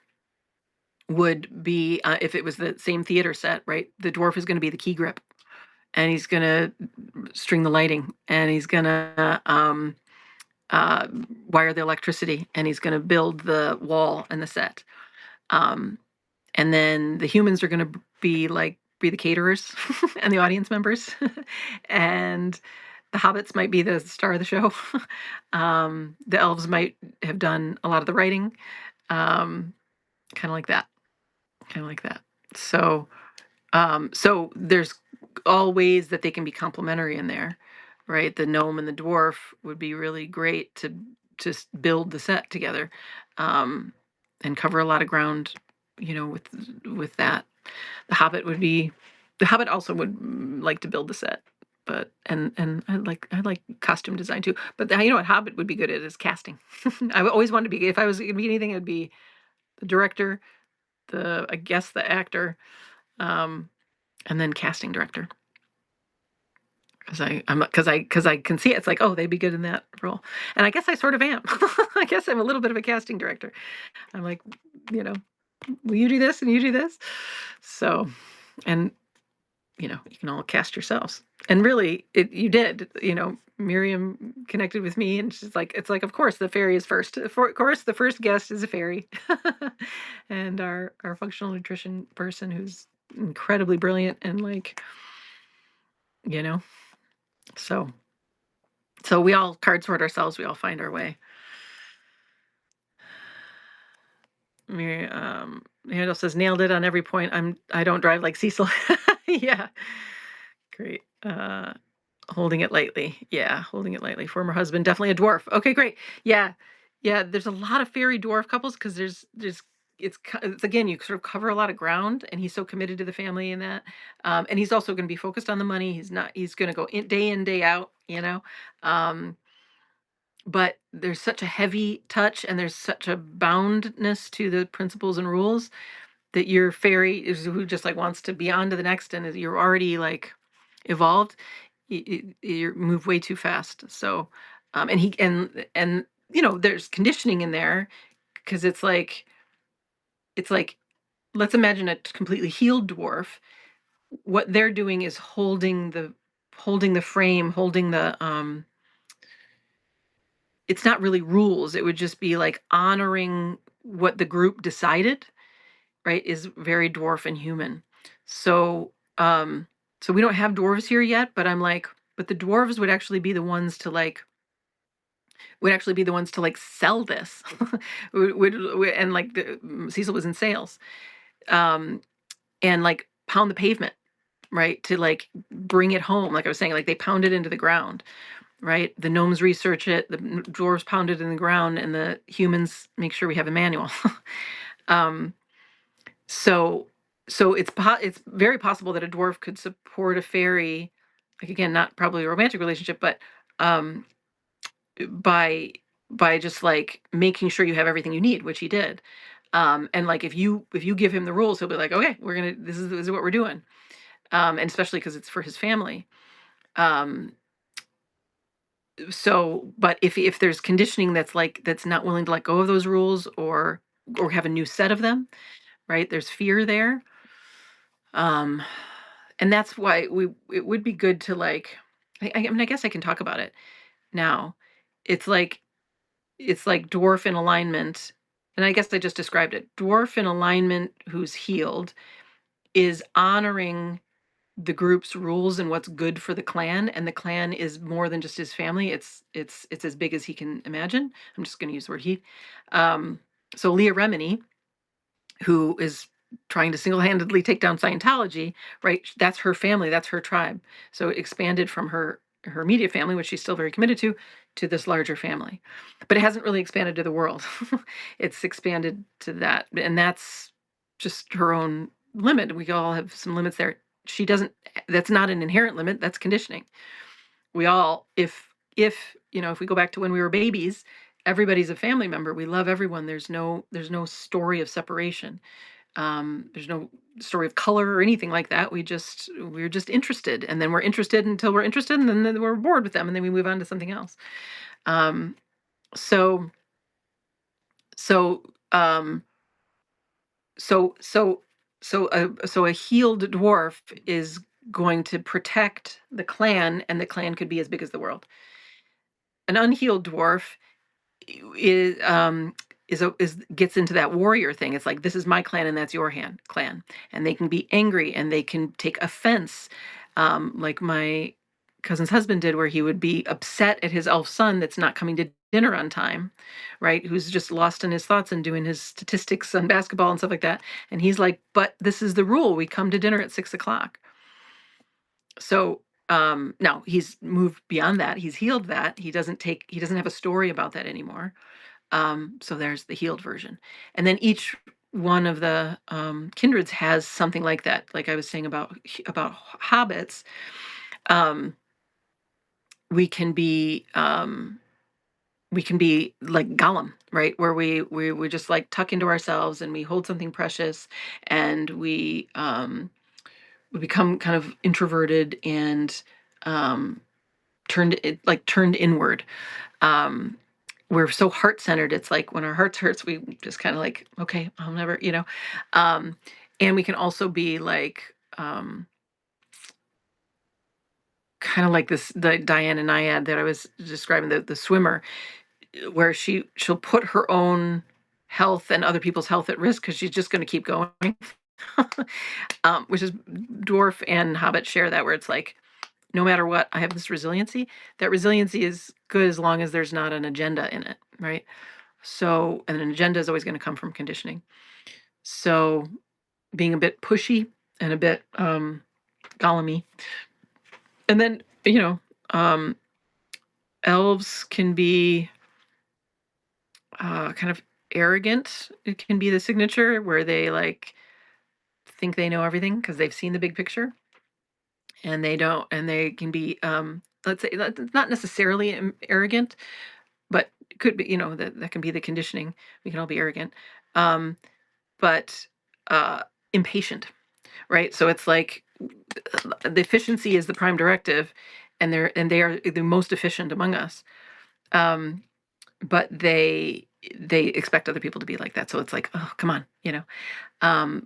would be if it was the same theater set, right? The dwarf is going to be the key grip, and he's going to string the lighting, and he's going to uh, wire the electricity, and he's going to build the wall and the set. Um, and then the humans are going to be the caterers and the audience members, and the hobbits might be the star of the show. The elves might have done a lot of the writing, kind of like that, kind of like that. So there's all ways that they can be complementary in there, right? The gnome and the dwarf would be really great to just build the set together, um, and cover a lot of ground, with that. The hobbit would be, the hobbit also would like to build the set, but and I like costume design too. But you know what hobbit would be good at is casting. I always wanted to be, if I was going to be anything, it'd be the director, I guess the actor, um, and then casting director. Because I can see it. It's like, oh, they'd be good in that role, and I guess I sort of am. I guess I'm a little bit of a casting director. I'm like, you know, will you do this and you do this? So, and you can all cast yourselves. And really, you did. Miriam connected with me, and she's like, it's like, of course, the fairy is first. Of course, the first guest is a fairy, and our functional nutrition person, who's incredibly brilliant, and like, you know, so we all card sort ourselves. We all find our way. Handel says nailed it on every point. I don't drive like Cecil. Yeah, great. Holding it lightly. Yeah, holding it lightly. Former husband, definitely a dwarf. Okay, great. Yeah, yeah. There's a lot of fairy dwarf couples because it's again, you sort of cover a lot of ground, and he's so committed to the family in that, and he's also going to be focused on the money. He's going to go in, day out. But there's such a heavy touch, and there's such a boundness to the principles and rules that your fairy is who just like wants to be on to the next, and you're already like evolved. You move way too fast. So, and he and there's conditioning in there because it's like let's imagine a completely healed dwarf. What they're doing is holding the frame, holding the it's not really rules. It would just be like honoring what the group decided, right? Is very dwarf and human. So, so we don't have dwarves here yet, but I'm like, but the dwarves would actually be the ones to like sell this. And like Cecil was in sales, um, and like pound the pavement, right? To like bring it home. Like I was saying, like they pound it into the ground, right? The gnomes research it, the dwarves pound it in the ground, and the humans make sure we have a manual. um, so it's very possible that a dwarf could support a fairy, like again, not probably a romantic relationship, but um, by just like making sure you have everything you need, which he did. And like if you give him the rules, he'll be like, okay, this is what we're doing. And especially because it's for his family. Um, but if there's conditioning that's not willing to let go of those rules, or have a new set of them, right? There's fear there. Um, and that's why it would be good to like, I mean, I guess I can talk about it now. It's like dwarf in alignment, and I guess I just described it. Dwarf in alignment who's healed is honoring the group's rules and what's good for the clan, and the clan is more than just his family. It's as big as he can imagine. I'm just going to use the word he. Um, So Leah Remini, who is trying to single-handedly take down Scientology, right? That's her family, that's her tribe. So it expanded from her immediate family, which she's still very committed to this larger family. But it hasn't really expanded to the world. It's expanded to that, and that's just her own limit. We all have some limits there. She doesn't. That's not an inherent limit. That's conditioning. We all, if if we go back to when we were babies, everybody's a family member. We love everyone. There's no story of separation. There's no story of color or anything like that. We're just interested, and then we're interested until we're interested, and then we're bored with them, and then we move on to something else. Um, so so um, so so so a healed dwarf is going to protect the clan, and the clan could be as big as the world. An unhealed dwarf is is gets into that warrior thing. It's like, this is my clan and that's your clan, and they can be angry and they can take offense, like my cousin's husband did, where he would be upset at his elf son that's not coming to dinner on time, right? Who's just lost in his thoughts and doing his statistics on basketball and stuff like that. And he's like, but this is the rule. We come to dinner at 6 o'clock. So now he's moved beyond that. He's healed that. He doesn't have a story about that anymore. So there's the healed version. And then each one of the kindreds has something like that. Like I was saying about hobbits, um, we can be like Gollum, right? Where we just like tuck into ourselves and we hold something precious, and we become kind of introverted and um, turned inward. Um, we're so heart-centered. It's like when our hearts hurts, we just kind of like, okay, I'll never. Um, and we can also be like, kind of like the Diana Nyad that I was describing, the swimmer, where she'll put her own health and other people's health at risk because she's just going to keep going. Which is dwarf and hobbit share that, where it's like, no matter what, I have this resiliency. That resiliency is good as long as there's not an agenda in it, right? So, and an agenda is always going to come from conditioning. So, being a bit pushy and a bit Gollum-y. And then, elves can be kind of arrogant. It can be the signature where they like think they know everything because they've seen the big picture, and they don't, and they can be, let's say, not necessarily arrogant, but it could be, that can be the conditioning. We can all be arrogant, but impatient, right? So it's like the efficiency is the prime directive, and they are the most efficient among us. But they expect other people to be like that. So it's like, oh, come on.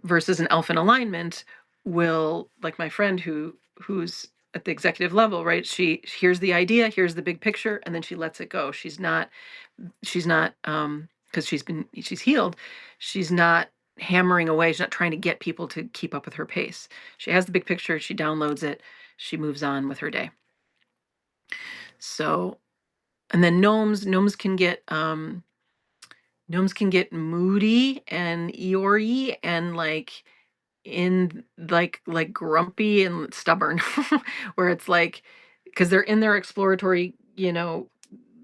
Versus an elf in alignment will, like my friend who's at the executive level, right? She hears the idea, here's the big picture, and then she lets it go. She's not because she's healed. She's not hammering away. She's not trying to get people to keep up with her pace. She has the big picture, she downloads it, she moves on with her day. So, and then gnomes can get moody and Eeyore and like in like grumpy and stubborn, where it's like, because they're in their exploratory,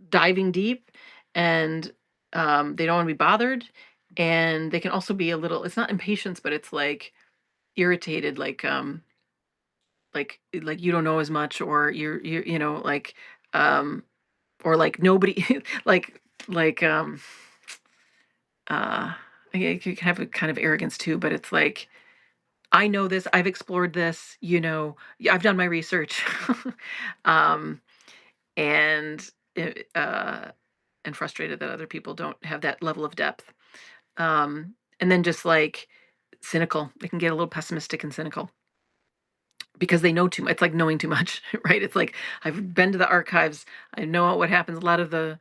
diving deep, and they don't want to be bothered, and they can also be a little, it's not impatience, but it's like irritated, like you don't know as much, or you're like, or like nobody like uh you can have a kind of arrogance too, but it's like, I know this, I've explored this, yeah, I've done my research. um and and frustrated that other people don't have that level of depth. And then just like cynical, they can get a little pessimistic and cynical because they know too much. It's like knowing too much, right? It's like, I've been to the archives, I know what happens. A lot of the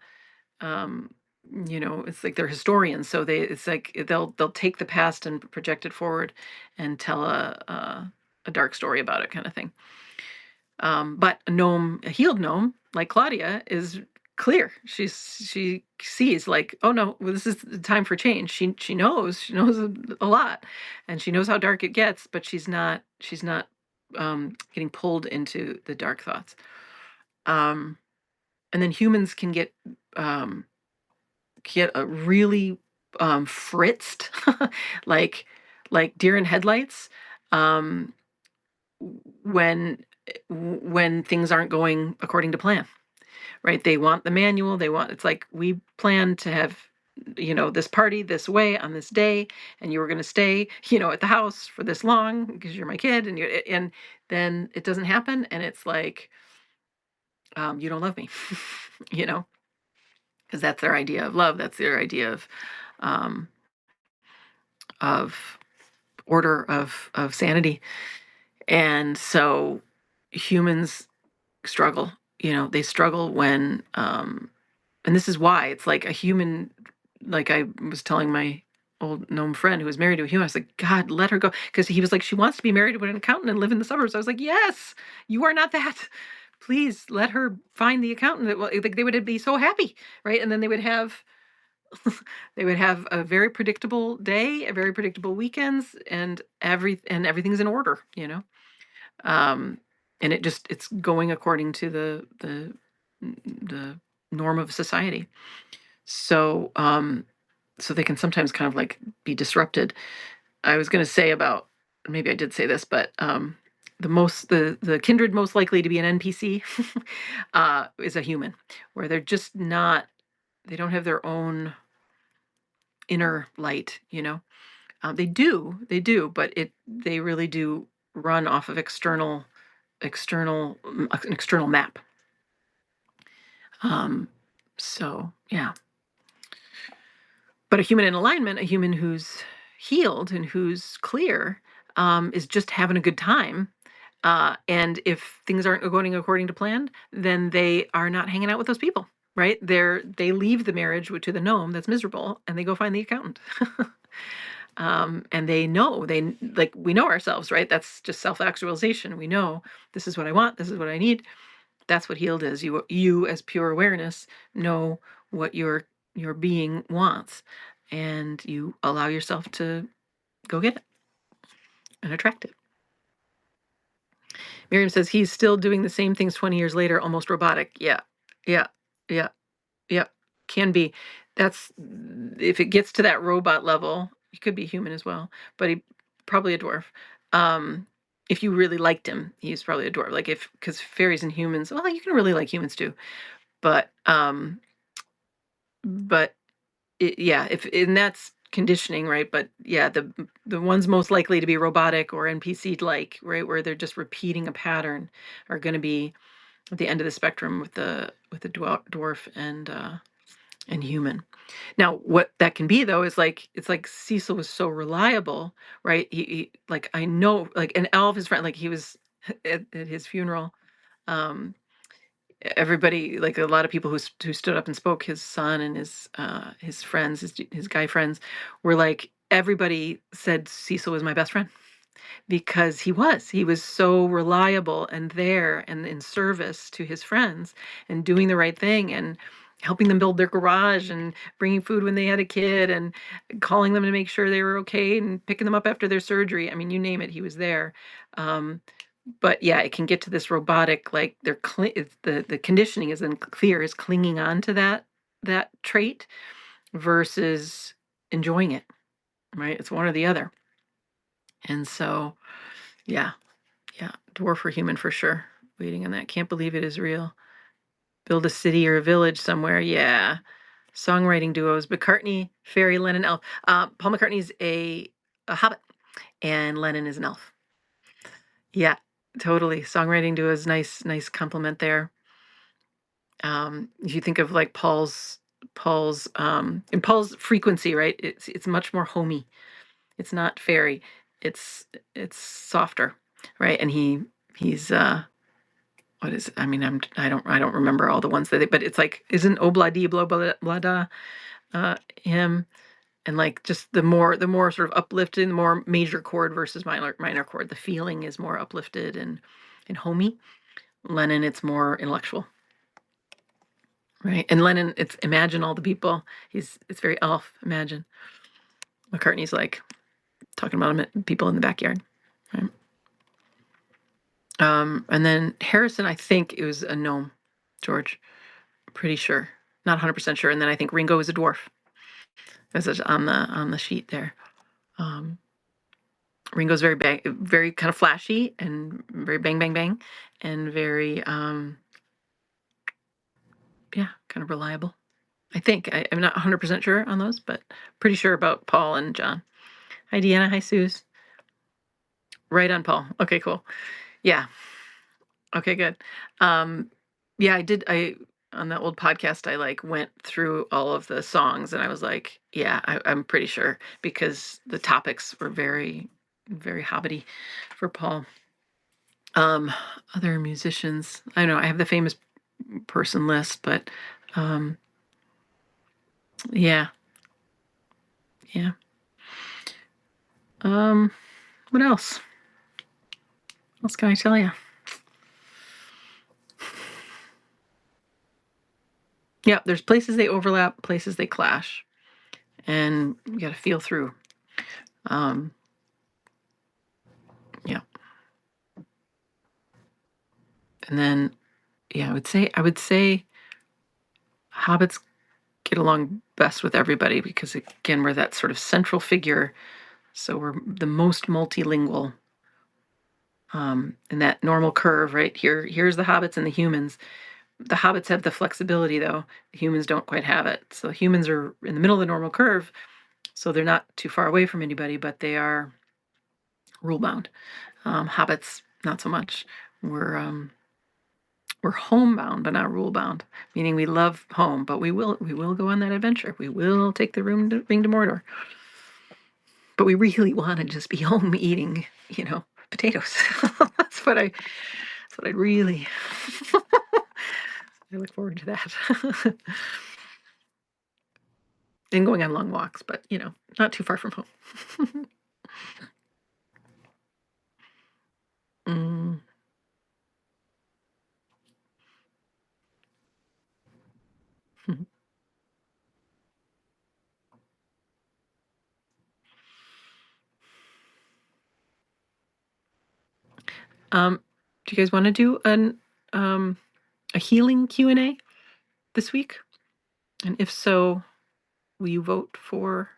um it's like they're historians, so it's like they'll take the past and project it forward and tell a dark story about it, kind of thing. But a healed gnome like Claudia, is clear. She sees like, oh no, well, this is the time for change. She knows a lot, and she knows how dark it gets, but she's not getting pulled into the dark thoughts. And then humans can um, get a really fritzed, like deer in headlights, um, when things aren't going according to plan. Right? They want the manual. It's like, we plan to have, this party this way on this day, and you were going to stay, at the house for this long because you're my kid, and then it doesn't happen, and it's like, you don't love me, you know, because that's their idea of love. That's their idea um, of order, of sanity, and so humans struggle. They struggle when and this is why it's like a human, like I was telling my old gnome friend who was married to a human, I was like, God, let her go. Because he was like, she wants to be married to an accountant and live in the suburbs. I was like, yes, you are not that. Please let her find the accountant. Well, they would be so happy, right? And then they would have a very predictable day, a very predictable weekends, and everything's in order, um, and it's going according to the norm of society. So so they can sometimes kind of like be disrupted. I was going to say about, maybe I did say this, but the kindred most likely to be an NPC is a human, where they're just not, they don't have their own inner light, they do, but they really do run off of an external map. So yeah. But a human in alignment, a human who's healed and who's clear, is just having a good time. And if things aren't going according to plan, then they are not hanging out with those people, right? They leave the marriage to the gnome that's miserable, and they go find the accountant. And we know ourselves, right? That's just self-actualization. We know, this is what I want, this is what I need. That's what healed is. You as pure awareness know what your being wants, and you allow yourself to go get it and attract it. Miriam says he's still doing the same things 20 years later, almost robotic. Yeah, yeah, yeah, yeah. Can be. That's, if it gets to that robot level, he could be human as well, but he probably a dwarf. If you really liked him, he's probably a dwarf. Like, because fairies and humans, well, you can really like humans too, but but yeah, if, and that's conditioning, right? But yeah, the ones most likely to be robotic or NPC like, right, where they're just repeating a pattern, are going to be at the end of the spectrum with the dwarf and human. Now, what that can be though is like, it's like Cecil was so reliable, right? Like, I know, like an elf, his friend, like he was at his funeral. Everybody, like a lot of people who stood up and spoke, his son and his friends, his guy friends, were like, everybody said Cecil was my best friend, because he was so reliable and there and in service to his friends and doing the right thing and helping them build their garage and bringing food when they had a kid and calling them to make sure they were okay and picking them up after their surgery. I mean, you name it, he was there. But yeah, it can get to this robotic, like the conditioning is unclear, is clinging on to that trait versus enjoying it, right? It's one or the other. And so, yeah, dwarf or human for sure. Waiting on that. Can't believe it is real. Build a city or a village somewhere. Yeah. Songwriting duos: McCartney, fairy, Lennon, elf. Paul McCartney's a hobbit, and Lennon is an elf. Yeah, totally. Songwriting duos, nice compliment there. If you think of like and Paul's frequency, right? It's much more homey. It's not fairy. It's softer, right? And he's what is it? I mean, I don't remember all the ones but it's like, isn't Obladi blah blah blah da him, and like just the more sort of uplifted, the more major chord versus minor chord. The feeling is more uplifted and homey. Lennon, it's more intellectual. Right. And Lennon, it's imagine all the people. It's very elf. Imagine. McCartney's like talking about people in the backyard. Right. And then Harrison, I think it was a gnome. George, pretty sure, not 100% sure. And then I think Ringo is a dwarf. As on the sheet there. Um, Ringo's very kind of flashy and very bang bang bang, and very yeah, kind of reliable. I think I'm not 100% sure on those, but pretty sure about Paul and John. Hi Deanna, hi Suze. Right on Paul. Okay, cool. Yeah. Okay, good. Yeah, I did. I on that old podcast, I like went through all of the songs, and I was like, yeah, I'm pretty sure because the topics were very, very hobbity for Paul. Um, Other musicians, I know I have the famous person list, but um, yeah, yeah. Um, what else? What else can I tell you? Yeah, there's places they overlap, places they clash, and you got to feel through. Um, yeah, and then yeah, I would say hobbits get along best with everybody because again we're that sort of central figure, so we're the most multilingual. In that normal curve, right here, here's the hobbits and the humans. The hobbits have the flexibility, though. The humans don't quite have it. So humans are in the middle of the normal curve, so they're not too far away from anybody, but they are rule bound. Hobbits, not so much. We're homebound, but not rule bound. Meaning we love home, but we will go on that adventure. We will take the ring to Mordor. But we really want to just be home eating, potatoes. that's what I. That's what I'd really. I look forward to that. And going on long walks, but not too far from home. Mm. Do you guys want to do a healing Q&A this week? And if so, will you vote for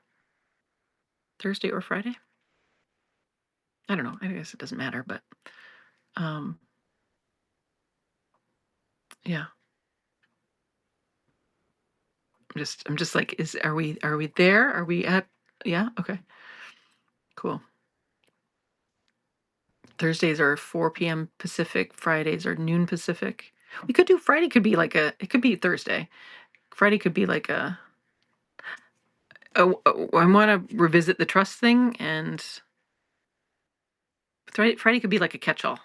Thursday or Friday? I don't know. I guess it doesn't matter, but um, yeah. I'm just like, are we there? Are we at? Yeah. Okay. Cool. Thursdays are 4 p.m. Pacific. Fridays are noon Pacific. We could do Friday. It could be Thursday. Friday could be like I want to revisit the trust thing, and Friday could be like a catch-all.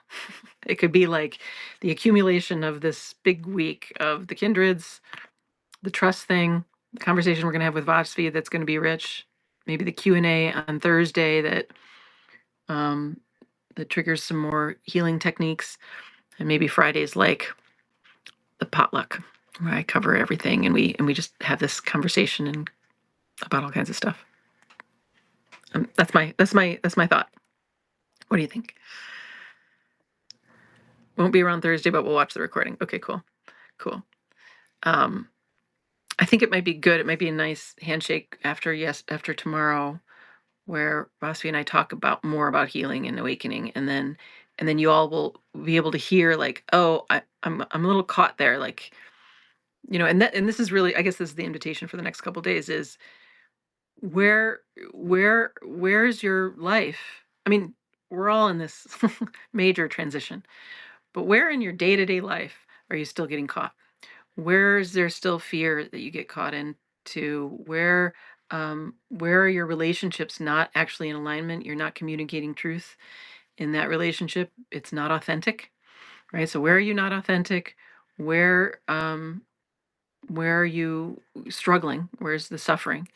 It could be like the accumulation of this big week of the kindreds, the trust thing, the conversation we're going to have with Vosvi that's going to be rich, maybe the Q&A on Thursday um, that triggers some more healing techniques, and maybe Friday's like the potluck where I cover everything and we just have this conversation and about all kinds of stuff. That's my thought. What do you think? Won't be around Thursday, but we'll watch the recording. Okay, cool. Cool. Um, I think it might be good. It might be a nice handshake after tomorrow, where Rosvi and I talk about more about healing and awakening, and then you all will be able to hear like, oh, I'm a little caught there, like, and this is really, I guess this is the invitation for the next couple of days is where where's your life? I mean, we're all in this major transition, but where in your day-to-day life are you still getting caught? Where is there still fear that you get caught into? Where are your relationships not actually in alignment? You're not communicating truth in that relationship. It's not authentic, right? So where are you not authentic? Where where are you struggling? Where's the suffering?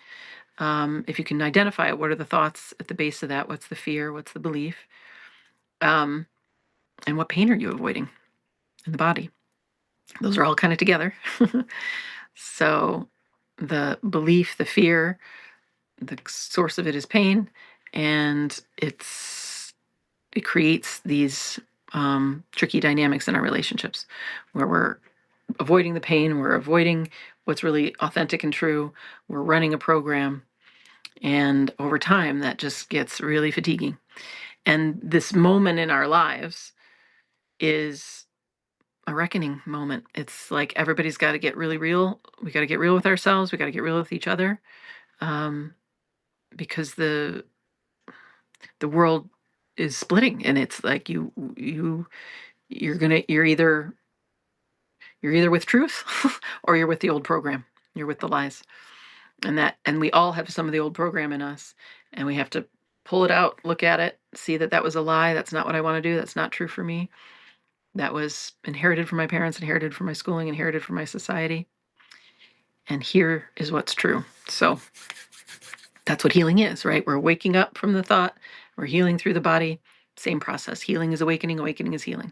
If you can identify it, what are the thoughts at the base of that? What's the fear? What's the belief? Um, and what pain are you avoiding in the body? Those are all kind of together. So the belief, the fear, the source of it is pain, and it creates these tricky dynamics in our relationships where we're avoiding the pain, we're avoiding what's really authentic and true, we're running a program, and over time that just gets really fatiguing. And this moment in our lives is a reckoning moment. It's like everybody's got to get really real. We got to get real with ourselves. We got to get real with each other, because the world is splitting, and it's like you're either with truth or you're with the old program. You're with the lies, and we all have some of the old program in us, and we have to pull it out, look at it, see that that was a lie. That's not what I want to do. That's not true for me. That was inherited from my parents, inherited from my schooling, inherited from my society. And here is what's true. So that's what healing is, right? We're waking up from the thought, we're healing through the body. Same process. Healing is awakening, awakening is healing.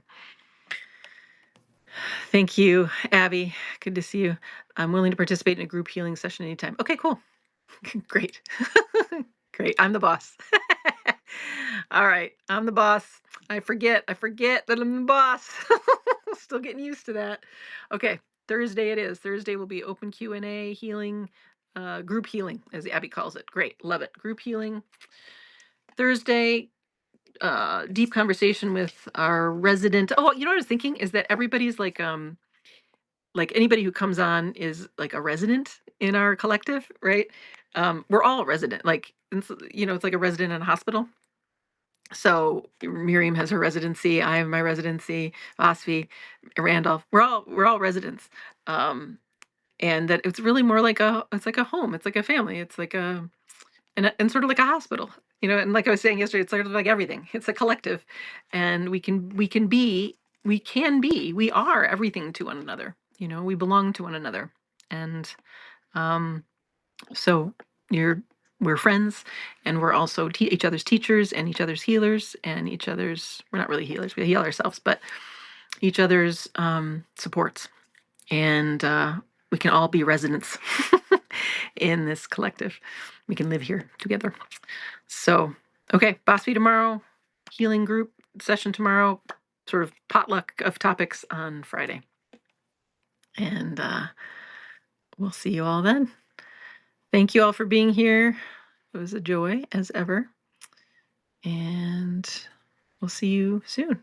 Thank you, Abby. Good to see you. I'm willing to participate in a group healing session anytime. Okay, cool. Great. Great. I'm the boss. All right. I'm the boss. I forget that I'm the boss. Still getting used to that. Okay. Thursday it is. Thursday will be open Q&A, healing, group healing, as Abby calls it. Great. Love it. Group healing. Thursday, deep conversation with our resident. Oh, you know what I was thinking is that everybody's like anybody who comes on is like a resident in our collective, right? We're all resident, like, it's like a resident in a hospital. So Miriam has her residency, I have my residency, Vasvi, Randolph, we're all residents. And that it's really more like it's like a home, it's like a family, it's like and sort of like a hospital, and like I was saying yesterday, it's sort of like everything. It's a collective, and we are everything to one another. We belong to one another. And so we're friends, and we're also each other's teachers and each other's healers and we're not really healers, we heal ourselves, but each other's supports. And we can all be residents in this collective. We can live here together. So, okay, Boss tomorrow, healing group session tomorrow, sort of potluck of topics on Friday. And we'll see you all then. Thank you all for being here. It was a joy, as ever. And we'll see you soon.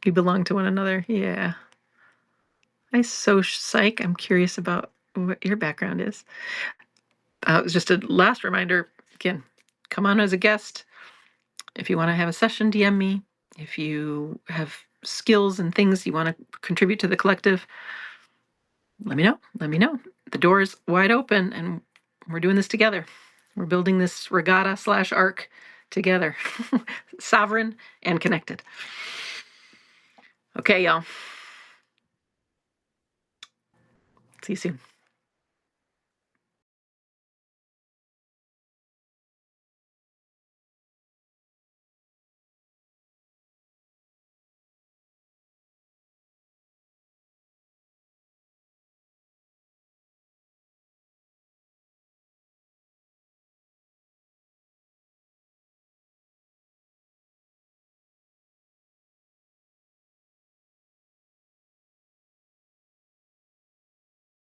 We belong to one another. Yeah. Hi, Psych. I'm curious about what your background is. It was just a last reminder. Again, come on as a guest. If you want to have a session, DM me. If you have skills and things you want to contribute to the collective, let me know. Let me know. The door is wide open, and we're doing this together. We're building this regatta/arc together, sovereign and connected. Okay, y'all. See you soon.